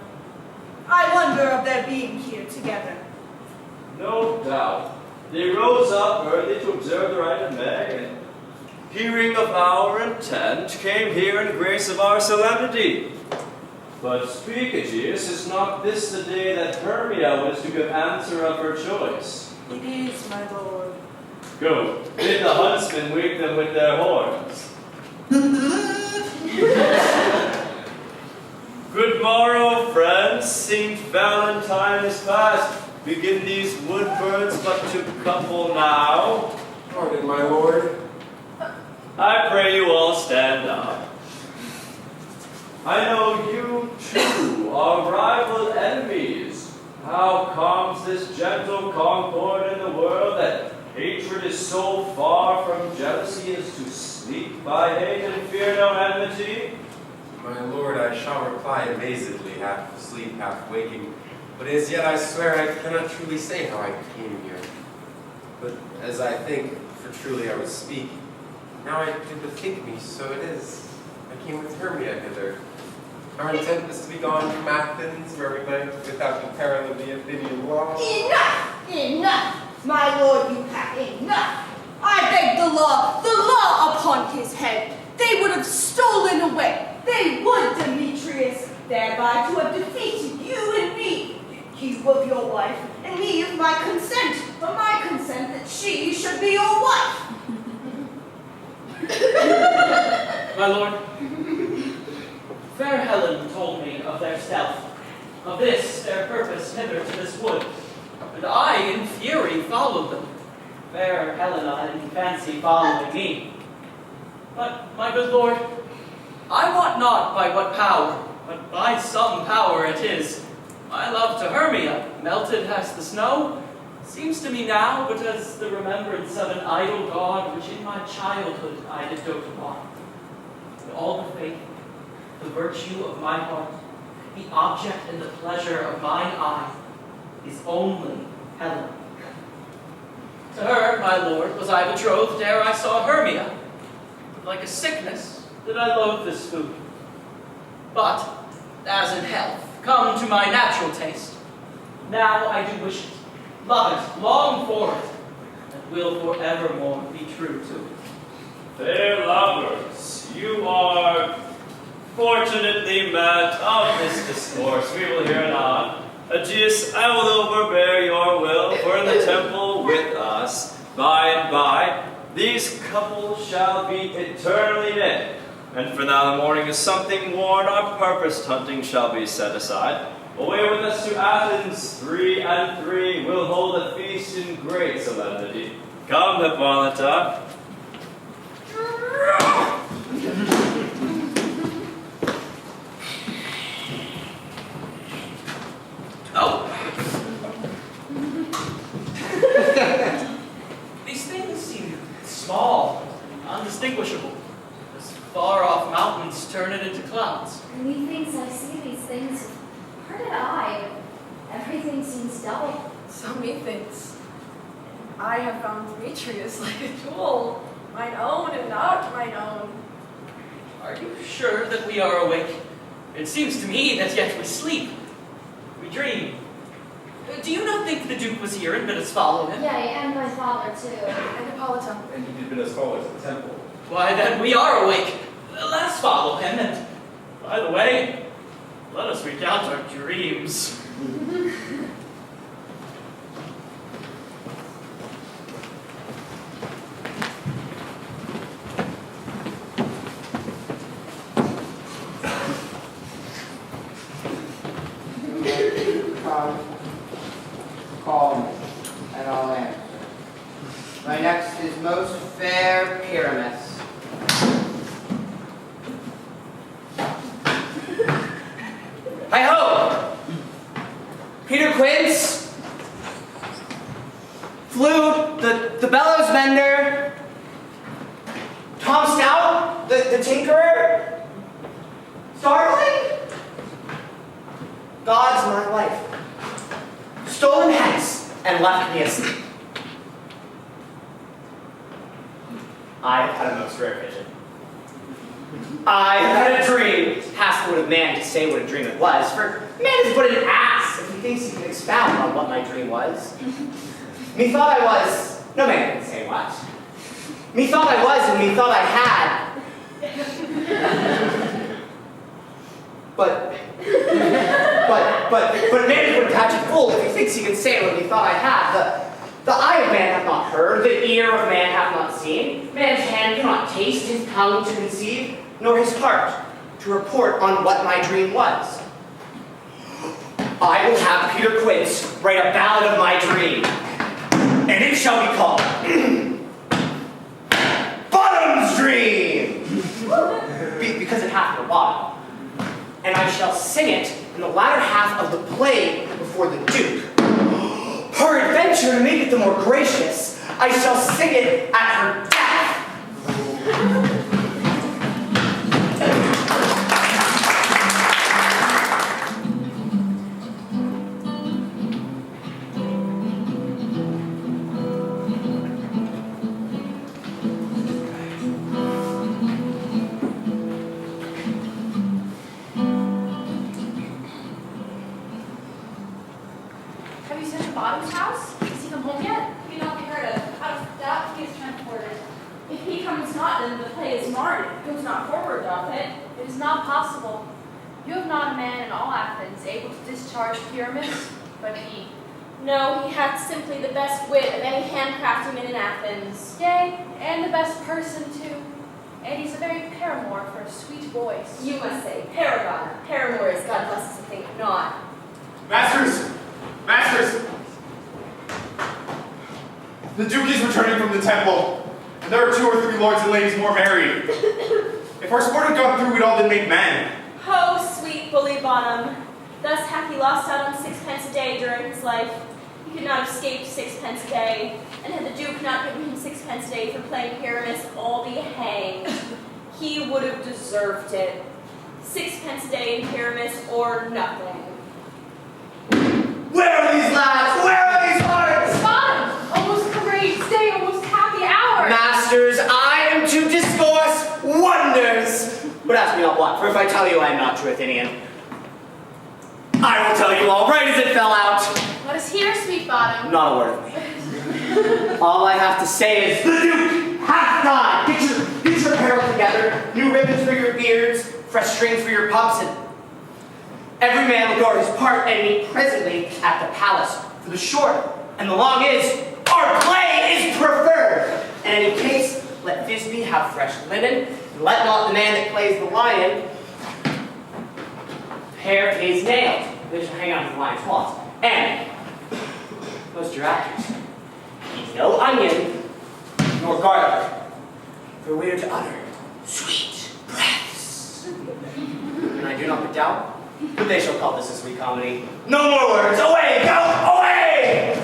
I wonder of their being here together. No doubt. They rose up early to observe the rite of May, and hearing of our intent, came here in grace of our solemnity. But speak, Aegeus, is not this the day that Hermia was to give answer of her choice? It is, my lord. Go, bid the huntsmen wake them with their horns. Good morrow, friends. St. Valentine is past. Begin these wood birds but to couple now. Pardon, my lord. I pray you all stand up. I know you too are rival enemies. How comes this gentle concord in the world that hatred is so far from jealousy as to sleep by hate and fear no enmity? My lord, I shall reply amazedly, half asleep, half waking. But as yet I swear I cannot truly say how I came here. But as I think, for truly I was speaking, now I do bethink me, so it is. I came with Hermia hither. Our intent was to be gone from Athens, where we might, without the peril of the Athenian law. Enough! Enough! My lord, you have enough! I beg the law upon his head. They would have stolen away. They would, Demetrius, thereby to have defeated you and me. You of your wife, and me of my consent, for my consent that she should be your wife. My lord, fair Helen told me of their stealth, of this their purpose hither to this wood, and I in fury followed them, fair Helena in fancy following me. But, my good lord, I wot not by what power, but by some power it is. My love to Hermia, melted as the snow, seems to me now but as the remembrance of an idol god which in my childhood I did dote upon. And all the faith, the virtue of my heart, the object and the pleasure of mine eye, is only Helen. To her, my lord, was I betrothed ere I saw Hermia. Like a sickness, did I loathe this food. But, as in health, come to my natural taste, now I do wish it, love it, long for it, and will forevermore be true to it. Fair lovers, you are fortunately met of this discourse. We will hear anon. Aegeus, I will overbear your will, for in the temple with us, by and by, these couples shall be eternally knit. And for now the morning is something worn, our purposed hunting shall be set aside. Away with us to Athens, 3 and 3, we'll hold a feast in great solemnity. Come, Hippolyta. Oh! These things seem small, undistinguishable. As far-off mountains turn it into clouds. Methinks I see these things with parted eye. Everything seems double. So methinks I have found Demetrius like a jewel, mine own and not mine own. Are you sure that we are awake? It seems to me that yet we sleep. We dream. Do you not think the Duke was here and bid us follow him? Yea, and my father too. And Hippolyta. And he did bid us follow to the temple. Why, then we are awake. Let us follow him, and, by the way, let us recount our dreams. Call me, and I'll answer. My next is most fair Pyramus. Hi-ho! Peter Quince, Flute, the bellows mender, Tom Stout, the tinkerer, Starling, God's my life. Stolen hence and left me asleep. I have had a most rare vision. I have had a dream. Past the word of man to say what a dream it was, for man is but an ass if he thinks he can expound on what my dream was. Methought I was, no man can say what. Methought I was, and methought I had. But man would catch a fool if he thinks he can say what he thought I had. The eye of man hath not heard, the ear of man hath not seen, man's hand cannot taste, his tongue to conceive, nor his heart to report on what my dream was. I will have Peter Quince write a ballad of my dream, and it shall be called Bottom's Dream, because it hath no bottom. And I shall sing it in the latter half of the play before the Duke. Peradventure, to make it the more gracious, I shall sing it at her death. Have you sent to Bottom's house? Has he come home yet? He cannot be heard of. Out of doubt, he is transported. If he comes not, then the play is marred. It goes not forward, doth it? It is not possible. You have not a man in all Athens able to discharge Pyramus, but he. No, he hath simply the best wit of any handcraftsman in Athens. Yea, and the best person too. And he's a very paramour for a sweet voice. You must say paragon. Paramour is, God bless us, to think not. Masters! Masters! The Duke is returning from the temple, and there are 2 or 3 lords and ladies more married. If our sport had gone through, we'd all been made men. Ho, sweet bully Bottom. Thus hath he lost out on 6 pence a day during his life. He could not have escaped 6 pence a day, and had the Duke not given him 6 pence a day for playing Pyramus, all be hanged. He would have deserved it. 6 pence a day in Pyramus, or nothing. Where are these lads? Where are these hearts? Bottom! Almost great day, almost happy hour! Masters, I am to discourse wonders. But ask me not what, for if I tell you I am not true Athenian, I will tell you all right as it fell out. Let us hear, sweet Bottom. Not a word of me. All I have to say is, the Duke hath died. Get your apparel together, new ribbons for your beards, fresh strings for your pumps, and every man will go his part and meet presently at the palace. For the short and the long is, our play is preferred. In any case, let Thisbe have fresh linen, and let not the man that plays the lion pare his nails. They shall hang on to the lion's claws. And most your actors, eat no onion nor garlic, for we are to utter sweet breaths. And I do not doubt, but they shall call this a sweet comedy. No more words. Away, go, away!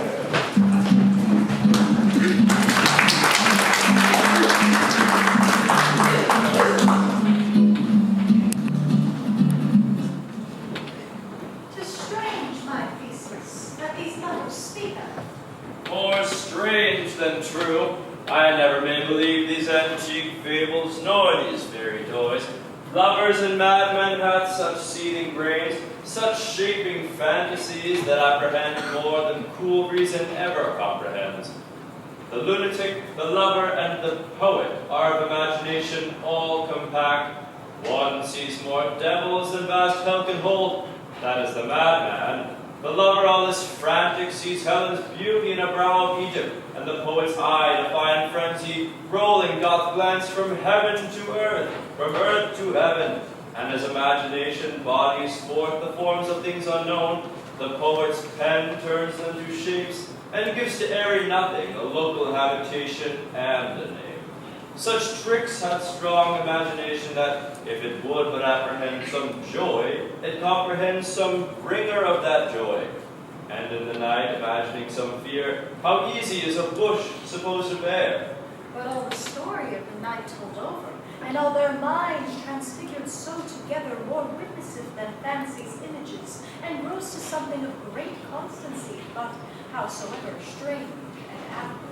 Tis strange, my Theseus, that these lovers speak of. More strange than true. I never may believe these antique fables, nor these fairy toys. Lovers and madmen hath such seething brains, such shaping fantasies that apprehend more than cool reason ever comprehends. The lunatic, the lover, and the poet are of imagination all compact. One sees more devils than vast hell can hold, that is the madman. The lover, all this frantic, sees Helen's beauty in a brow of Egypt, and the poet's eye, defiant frenzy, rolling doth glance from heaven to earth, from earth to heaven. And as imagination bodies forth the forms of things unknown, the poet's pen turns them to shapes, and gives to airy nothing a local habitation and a name. Such tricks hath strong imagination that, if it would but apprehend some joy, it comprehends some bringer of that joy. And in the night, imagining some fear, how easy is a bush supposed to bear? But all the story of the night told over, and all their minds transfigured so together, more witnesseth than fancy's images, and grows to something of great constancy, but howsoever strange and admirable.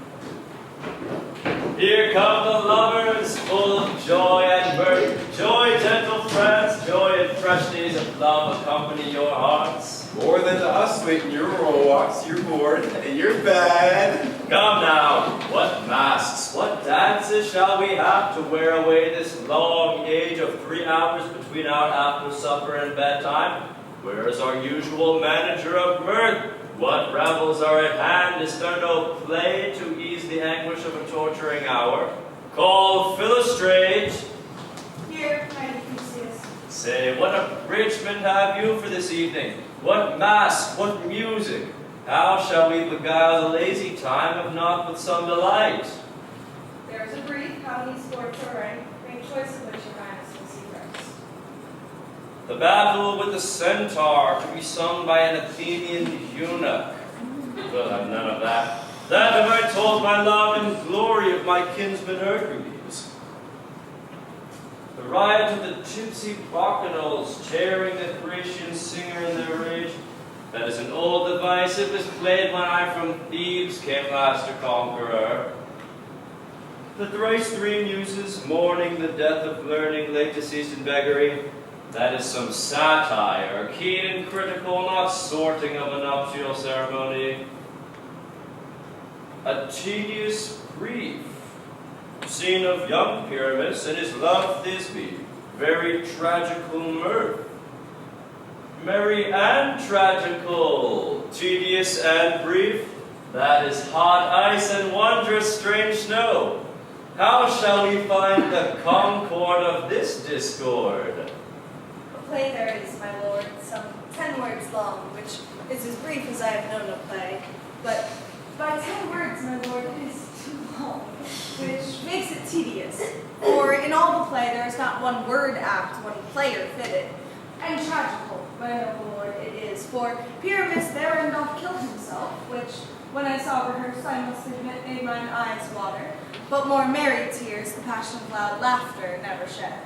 Here come the lovers, full of joy and mirth, joy, gentle friends, joy and fresh days of love accompany your hearts? More than to us, Leighton. Your roll walks, your board, and your bed. Come now, what masks, what dances shall we have to wear away this long age of 3 hours between our after supper and bedtime? Where is our usual manager of mirth? What revels are at hand? Is there no play to ease the anguish of a torturing hour? Call Philostrate. Here, mighty Theseus. Say, what abridgment have you for this evening? What mask, what music? How shall we beguile the lazy time, if not with some delight? There is a brief, how many sports are rank. Make choice of which your highness will see first. The battle with the centaur to be sung by an Athenian eunuch. We'll have none of that. That have I told my love and glory of my kinsman Hercules. The riot of the tipsy bacchanals tearing the Thracian singer in their rage. That is an old device. It was played when I from Thebes came last to conqueror. The thrice 3 muses mourning the death of learning late deceased in beggary. That is some satire, keen and critical, not sorting of a nuptial ceremony. A tedious grief, scene of young Pyramus and his love Thisbe, very tragical mirth. Merry and tragical, tedious and brief, that is hot ice and wondrous strange snow. How shall we find the concord of this discord? A play there is, my lord, some 10 words long, which is as brief as I have known a play. But by 10 words, my lord, it is too long, which makes it tedious. For in all the play there is not one word apt, one player fitted. And tragical, my noble lord, it is. For Pyramus therein doth kill himself, which, when I saw rehearsed, I must admit made mine eyes water. But more merry tears, the passion of loud laughter, never shed.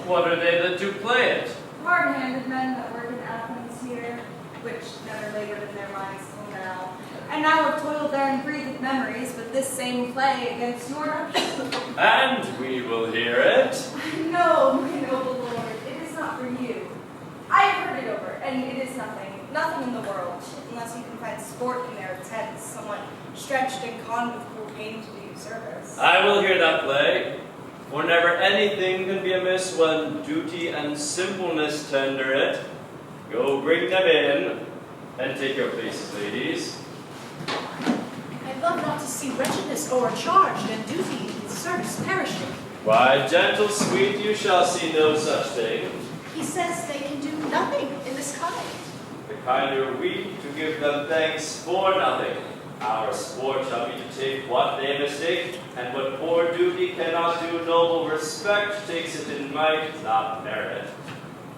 What are they that do play it? Hard-handed men that work in Athens here, which never labored in their minds till now, and now have toiled there and breathed memories, but this same play against your nuptials. And we will hear it. No, my noble lord, it is not for you. I have heard it over, and it is nothing in the world, unless you can find sport in their tents, somewhat stretched and conned with cruel pain to do you service. I will hear that play, for never anything can be amiss when duty and simpleness tender it. Go bring them in, and take your places, ladies. I love not to see wretchedness o'ercharged and duty in service perishing. Why, gentle sweet, you shall see no such thing. He says they can do nothing in this kind. The kinder we to give them thanks for nothing. Our sport shall be to take what they mistake, and what poor duty cannot do, noble respect takes it in might, not merit.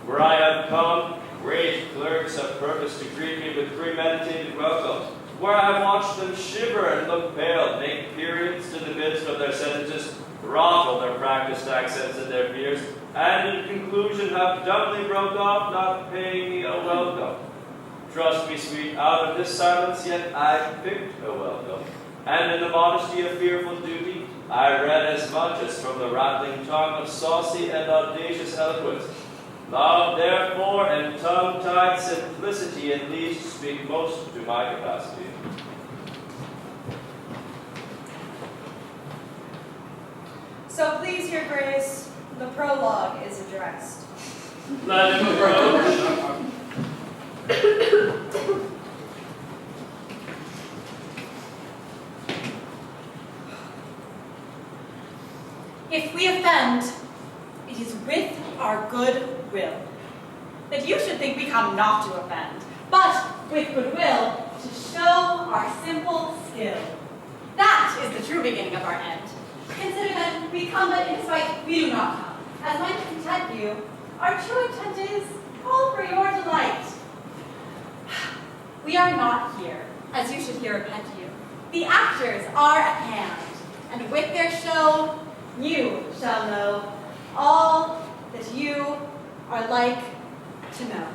Where I have come, great clerks have purposed to greet me with premeditated welcome. Where I have watched them shiver and look pale, make periods in the midst of their sentences, throttle their practiced accents and their fears, and in conclusion have doubly broke off, not paying me a welcome. Trust me, sweet, out of this silence yet I picked a welcome, and in the modesty of fearful duty, I read as much as from the rattling tongue of saucy and audacious eloquence. Love, therefore, and tongue-tied simplicity at least speak most to my capacity. So please, your grace, the prologue is addressed. Let him approach. If we offend, it is with our good will. That you should think we come not to offend, but with goodwill to show our simple skill. That is the true beginning of our end. Consider that we come but in spite we do not come. As might content you, our true intent is all for your delight. We are not here, as you should hear repent you. The actors are at hand, and with their show, you shall know all that you are like to know.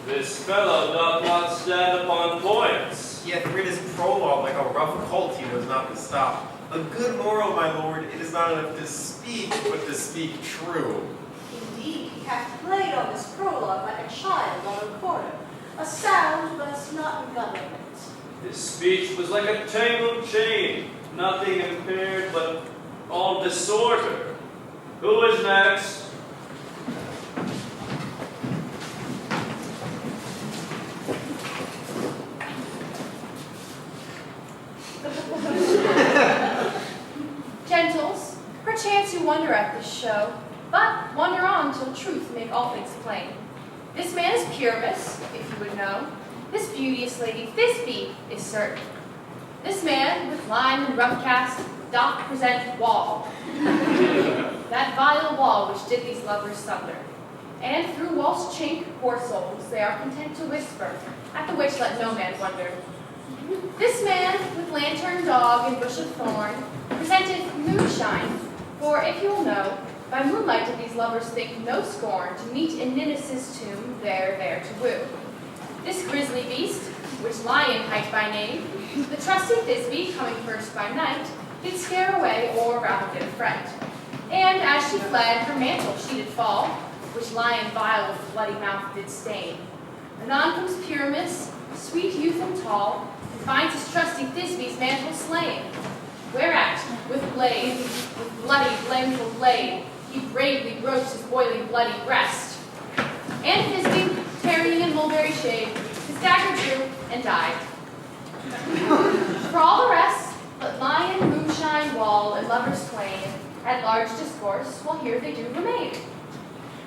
This fellow doth not stand upon points. Yet read his prologue like a rough colt he was not to stop. A good moral, my lord, it is not enough to speak, but to speak true. Indeed. hath played on this prologue like a child on a corner, a sound but not in government. His speech was like a tangled chain, nothing impaired, but all disorder. Who is next? Gentles, perchance you wonder at this show, but wonder on till truth make all things plain. This man is Pyramus, if you would know. This beauteous lady Thisbe is certain. This man, with lime and rough cast, doth present Wall. That vile wall which did these lovers sunder. And through wall's chink, poor souls, they are content to whisper, at the which let no man wonder. This man, with lantern, dog, and bush of thorn, presenteth moonshine, for if you will know, by moonlight did these lovers think no scorn to meet in Ninus' tomb there to woo. This grisly beast, which Lion hight by name, the trusty Thisbe, coming first by night, did scare away, or rather did affright. And as she fled, her mantle she did fall, which Lion vile with bloody mouth did stain. Anon comes Pyramus, sweet youth and tall, and finds his trusty Thisbe's mantle slain. Whereat, with bloody blameful blade, he bravely broached his boiling bloody breast. And Thisbe, tarrying in mulberry shade, his dagger drew and died. For all the rest, but Lion, Moonshine, Wall, and lovers twain had large discourse, while here they do remain.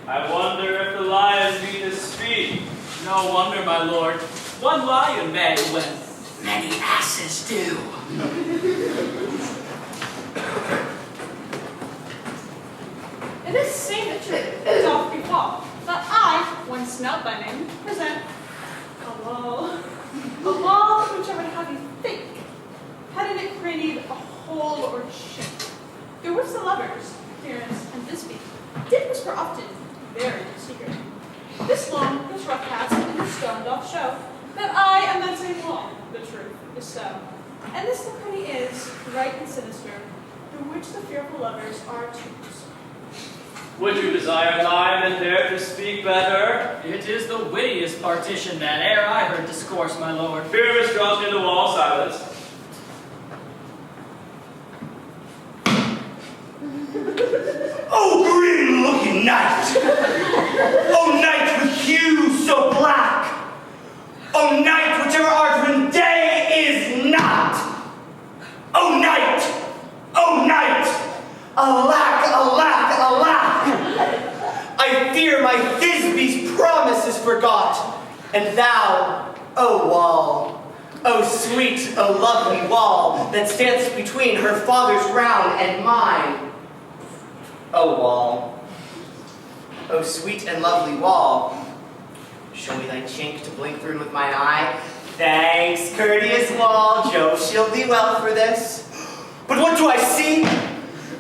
I wonder if the lion beat his speed. No wonder, my lord. One lion may when many asses do. In this same retreat, doth befall that I, once not by name, present a wall which I would have you think, had in it crannied a hole or chink, through which the lovers, Pyramus and Thisbe, did whisper often, very in secret. This long, this rough cast, and this stone doth show that I am that same wall, the truth is so. And this the cranny is, right and sinister, through which the fearful lovers are to Would you desire time and dare to speak better? It is the wittiest partition that e'er I heard discourse, my lord. Pyramus draws near the wall, silence. Oh, grim-looking night! Oh, night with hue so black! Oh, night whichever art when day is not! Oh, night! Oh, night! Alack, alack, alack! I fear my Thisbe's promise is forgot, and thou, O wall, O sweet, O lovely wall, that stands between her father's ground and mine. O wall, O sweet and lovely wall, show me thy chink to blink through with mine eye. Thanks, courteous wall, Jove shield thee well for this. But what do I see?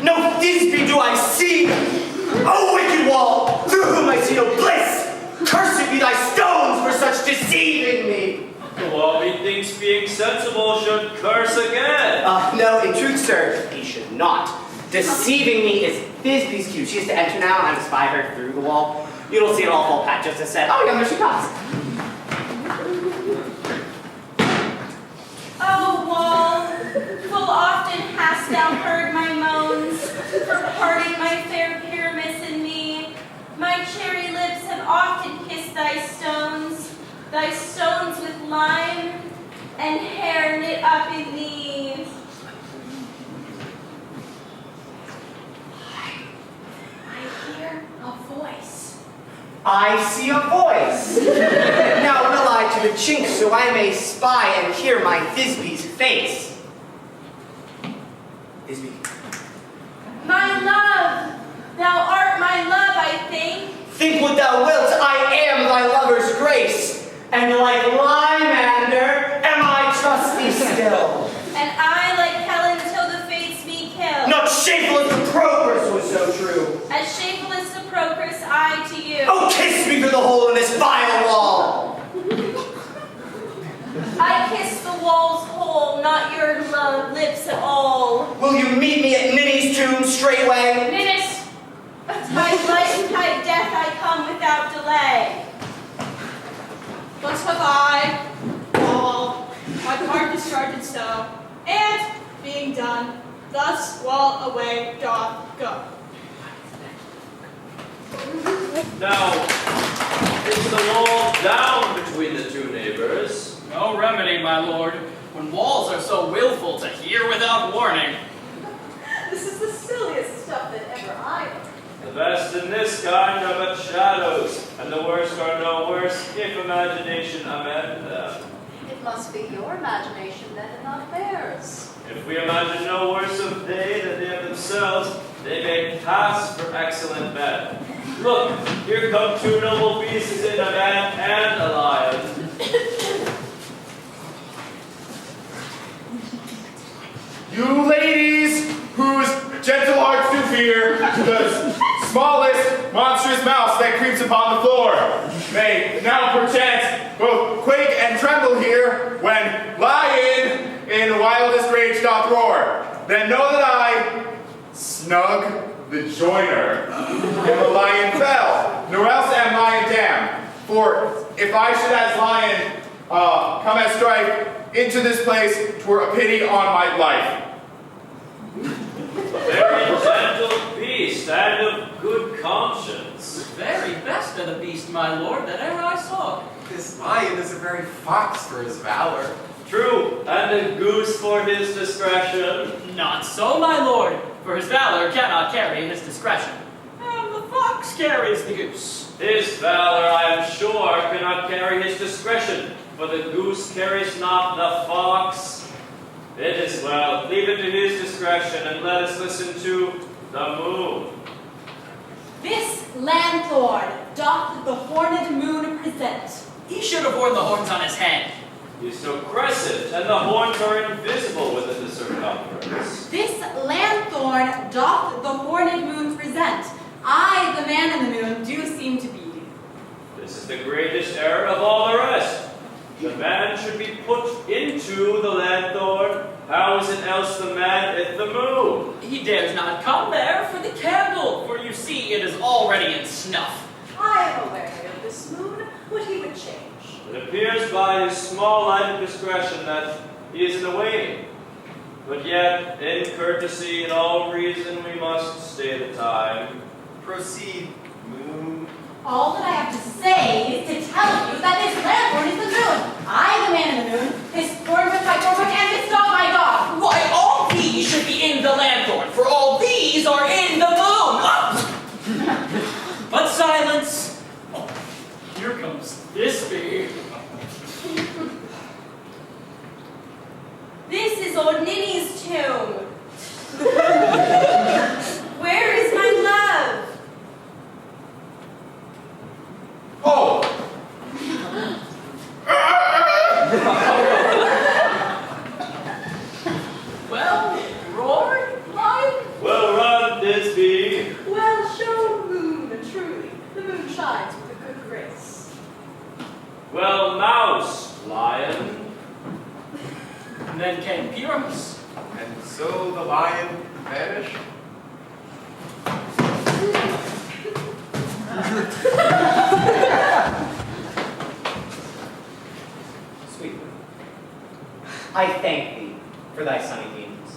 No Thisbe do I see! O wicked wall, through whom I see no bliss! Cursed be thy stones for such deceiving me! The wall, methinks, being sensible, should curse again. No, in truth, sir, he should not. Deceiving me is Thisbe's cue. She has to enter now, and I'm to spy her through the wall. You'll see it all fall back just as said. Oh, yeah, there she comes. O wall, full often hast thou heard my moans, for parting my fair Pyramus and me. My cherry lips have often kissed thy stones with lime and hair knit up in thee. I hear a voice. I see a voice. Now will I to the chink so I may spy and hear my Thisbe's face. Thisbe. My love, thou art my love, I think. Think what thou wilt, I am thy lover's grace, and like Lymander am I trusty still. And I, like Helen, till the fates me kill. Not shameful as the Procris was so true. As shameful as the Procris, I to you. Oh, kiss me through the hole in this vile wall. I kiss the wall's hole, not your lips at all. Will you meet me at Ninny's tomb straightway? Ninus, tide life, tide death, I come play. But have I, all, my part discharged so, and, being done, thus while away doth go. Now, is the wall down between the two neighbors? No remedy, my lord, when walls are so willful to hear without warning. This is the silliest stuff that ever I heard. The best in this kind are but shadows, and the worst are no worse if imagination amend them. It must be your imagination then and not theirs. If we imagine no worse of they than they of themselves, they may pass for excellent men. Look, here come two noble beasts in a man and a lion. You ladies, whose gentle hearts do fear the smallest monstrous mouse that creeps upon the floor, may now perchance both quake and tremble here when lion in wildest rage doth roar. Then know that I, Snug the joiner, am a lion fell, nor else am lion damned. For if I should as lion come as strife into this place, 'twere a pity on my life. A very gentle beast and of good conscience. Very best of the beast, my lord, that ever I saw. This lion is a very fox for his valor. True, and a goose for his discretion. Not so, my lord, for his valor cannot carry his discretion. And the fox carries the goose. His valor, I am sure, cannot carry his discretion, for the goose carries not the fox. It is well, leave it to his discretion, and let us listen to the moon. This lanthorn doth the horned moon present. He should have worn the horns on his head. He is so crescent, and the horns are invisible within the circumference. This lanthorn doth the horned moon present. I, the man in the moon, do seem to be. This is the greatest error of all the rest. The man should be put into the lanthorn. How is it else the man at the moon? He dares not come there for the candle, for you see it is already in snuff. I am aware of this moon, what he would change. It appears by his small light of discretion that he is in the waiting. But yet, in courtesy and all reason, we must stay the time. Proceed, moon. All that I have to say is to tell you that this lanthorn is the moon. I, the man in the moon, this thorn with my thorn, and this dog my dog. Why, all these should be in the lanthorn, for all these are in the moon. But silence. Here comes this bee. This is old Ninny's tomb. Where is my love? Oh! Well, roar, lion. Well run, Disby. Well shown, moon, truly. The moon shines with a good grace. Well mouse, lion. And then came Pyramus. And so the lion vanished. Sweet moon, I thank thee for thy sunny beams.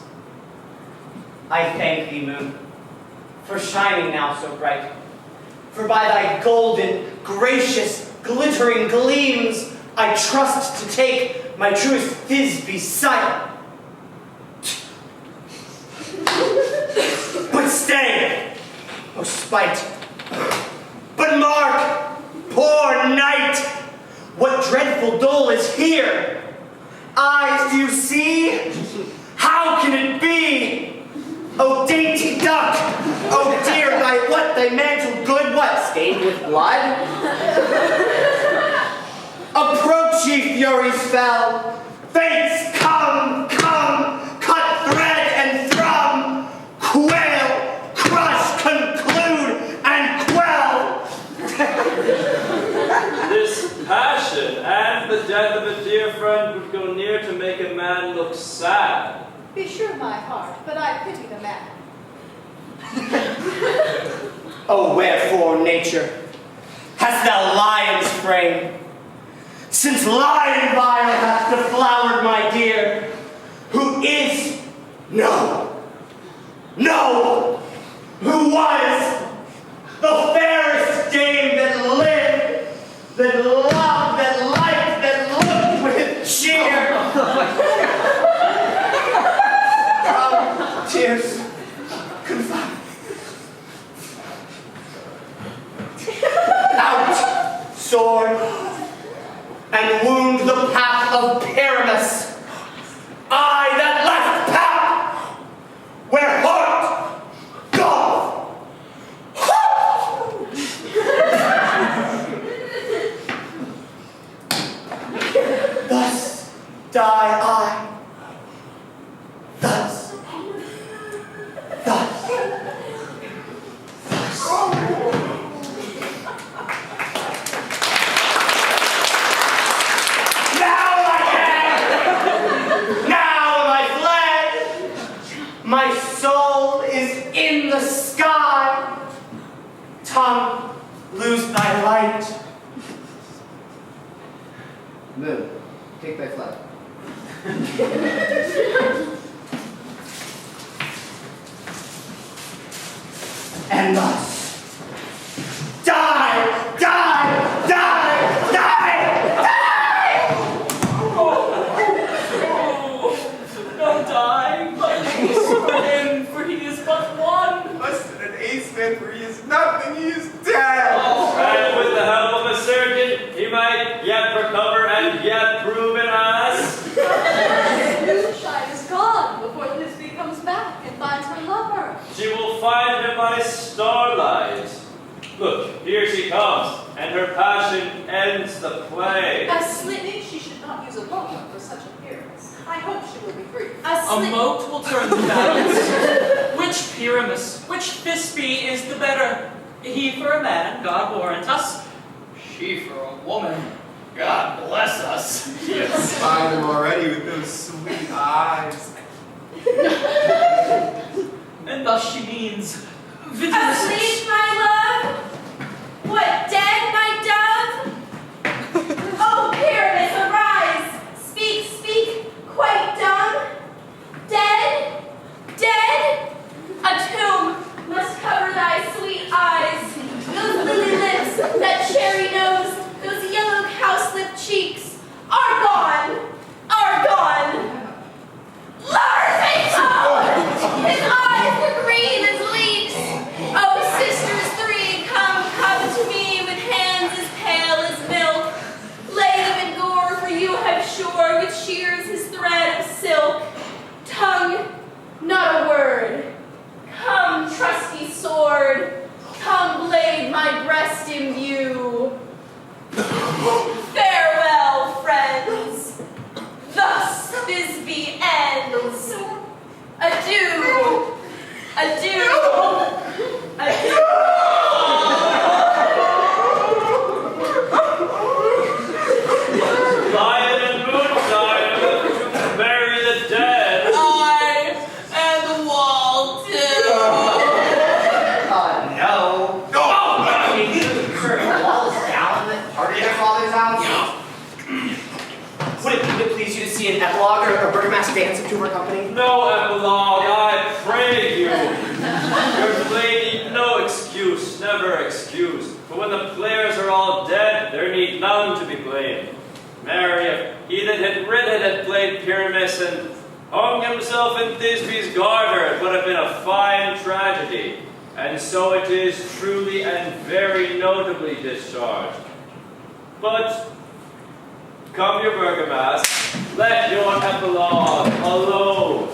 I thank thee, moon, for shining now so bright. For by thy golden, gracious, glittering gleams, I trust to take my truest Thisbe sight. But stay, O spite. But mark, poor night, what dreadful dole is here. Eyes, do you see? How can it be? O dainty duck, O dear, thy mantle good, what, stained with blood? Approach, ye furies fell. Fates, come, cut thread and thrum. Quail, crush, conclude, and quell. This passion and the death of a dear friend would go near to make a man look sad. Be sure my heart, but I pity the man. Oh, wherefore nature hast thou lion's frame. Since lion vile hath deflowered my dear, who is, no, who was the fairest dame that lived, that loved, that liked, that looked with cheer. Tears, confide. Out, sword, and wound the path of Pyramus. I that left path, where heart goeth. Thus die I. Thus. My soul is in the sky. Tongue, lose thy light. Moon, take thy flight. And thus, die! No die, but peace for him, for he is but one. Less than an ace man, for he is nothing, he is dead. And with the help of a surgeon, he might yet recover and yet prove an ass. Moonshine is gone before Lisby comes back and finds her lover. She will find him by starlight. Look, here she comes, and her passion ends the play. Maybe she should not use a lover for such appearance. I hope she will be brief. A moat will turn the balance. Which Pyramus, which Thisbe is the better? He for a man, God warrant us. She for a woman, God bless us. I spy them already with those sweet eyes. And thus she means, Asleep, my love? What, dead, my dove? Oh, Pyramus, arise! Speak, quite dumb? Dead? A tomb must cover thy sweet eyes, those lily lips, that cherry nose, those yellow cowslip cheeks, are gone! Lars, his eyes were green as leeks. Oh, sisters three, come to me with hands as pale as milk. Lay them in gore, for you have sure with shears his thread of silk. Tongue, not a word. Come, trusty sword. Come, blade, my breast imbue. Farewell, friends. Thus Thisbe ends. Adieu. Lion and moonshine to bury the dead. and the wall too. No. The wall is down in the party at your father's house? Would it please you to see an epilogue or a burgomaster dance of two of our company? No epilogue, I pray you. Your play need no excuse, never excuse. For when the players are all dead, there need none to be blamed. Marry, if he that had written had played Pyramus and hung himself in Thisbe's garter, it would have been a fine tragedy. And so it is truly and very notably discharged. But come your burgomaster, let your epilogue alone.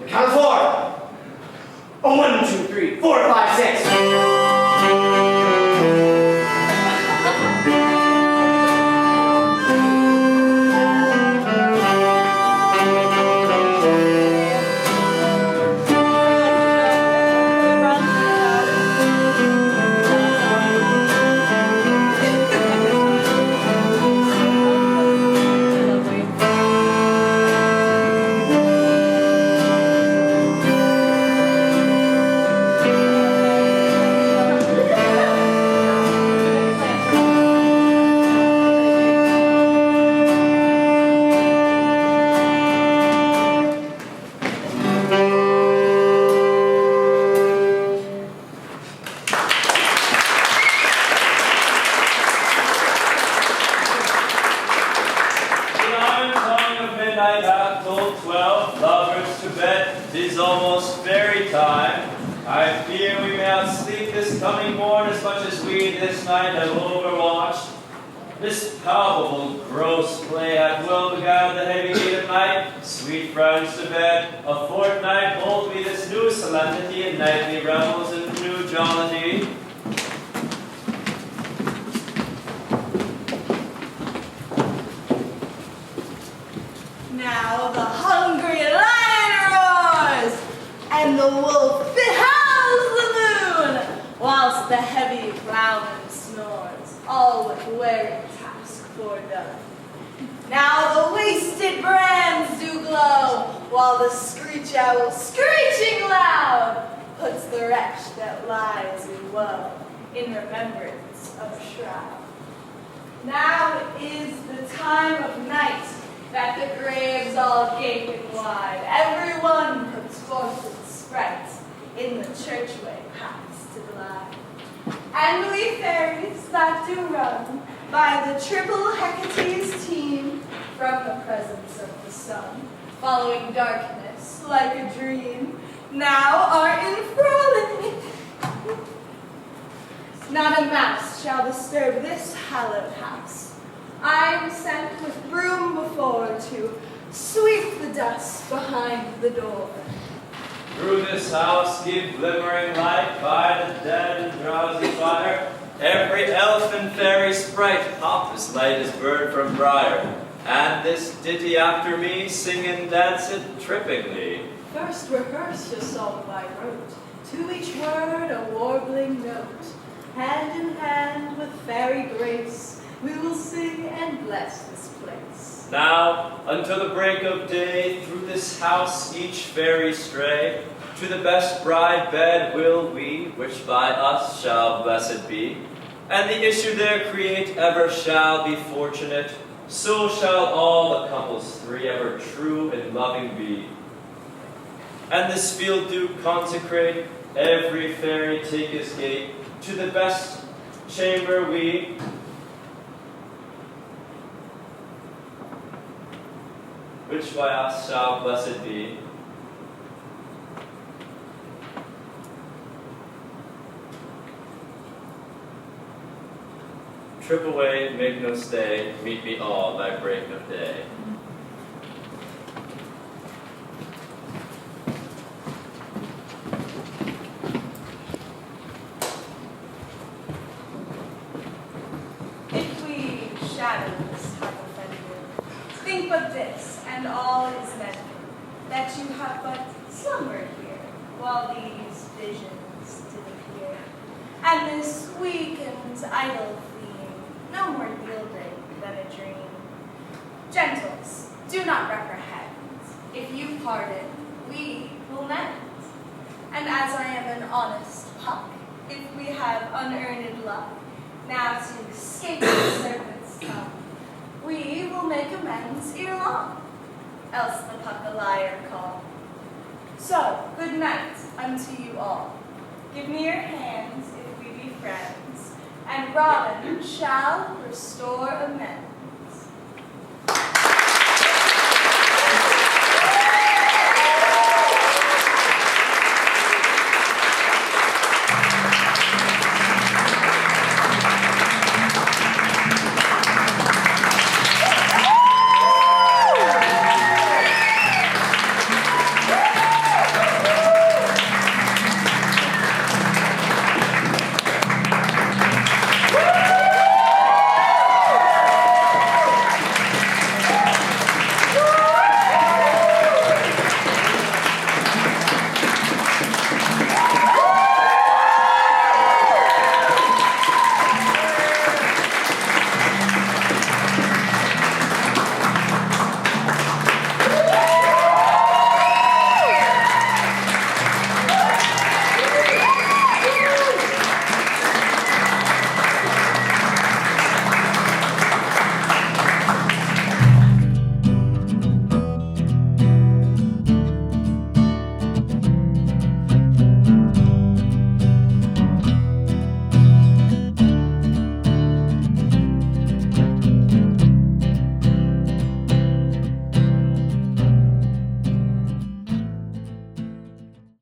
Count of four. 1, 2, 3, 4, 5, 6. 'tis almost fairy time. I fear we may not sleep this coming morn as much as we this night have overwatched. This palpable gross play hath well beguiled the heavy gate of night. Sweet friends to bed, a fortnight hold me this new solemnity and nightly revels and new jollity. Now the hungry lion roars, and the wolf behowls the moon, whilst the heavy plowman snores, all with weary task foredone. Now the wasted brands do glow, while the screech owl, screeching loud, puts the wretch that lies in woe in remembrance of a shroud. Now is the time of night, that the graves all gaping wide, everyone puts forth its sprite, in the churchway paths to glide. And we fairies that do run by the triple Hecate's team, from the presence of the sun, following darkness like a dream, now are in frolic. Not a mouse shall disturb this hallowed house. I am sent with broom before to sweep the dust behind the door. Through this house give glimmering light by the dead and drowsy fire. Every elf and fairy sprite hop as light as bird from briar. And this ditty after me sing and dance it trippingly. First rehearse your song by rote, to each word a warbling note. Hand in hand with fairy grace, we will sing and bless this place. Now, until the break of day, through this house each fairy stray. To the best bride bed will we, which by us shall blessed be. And the issue there create ever shall be fortunate. So shall all the couples three ever true and loving be. And this field do consecrate, every fairy take his gate. To the best chamber we, which by us shall blessed be. Trip away, make no stay, meet me all by break of day. If we shadows have offended, think but this, and all is mended, that you have but slumbered here, while these visions did appear. And this weak and idle theme, no more yielding than a dream. Gentles, do not reprehend. If you pardon, we will mend. And as I am an honest puck, if we have unearned luck, now to escape the serpent's tongue, we will make amends ere long, else the puck a liar call. So, good night unto you all. Give me your hands if we be friends, and Robin shall restore amends.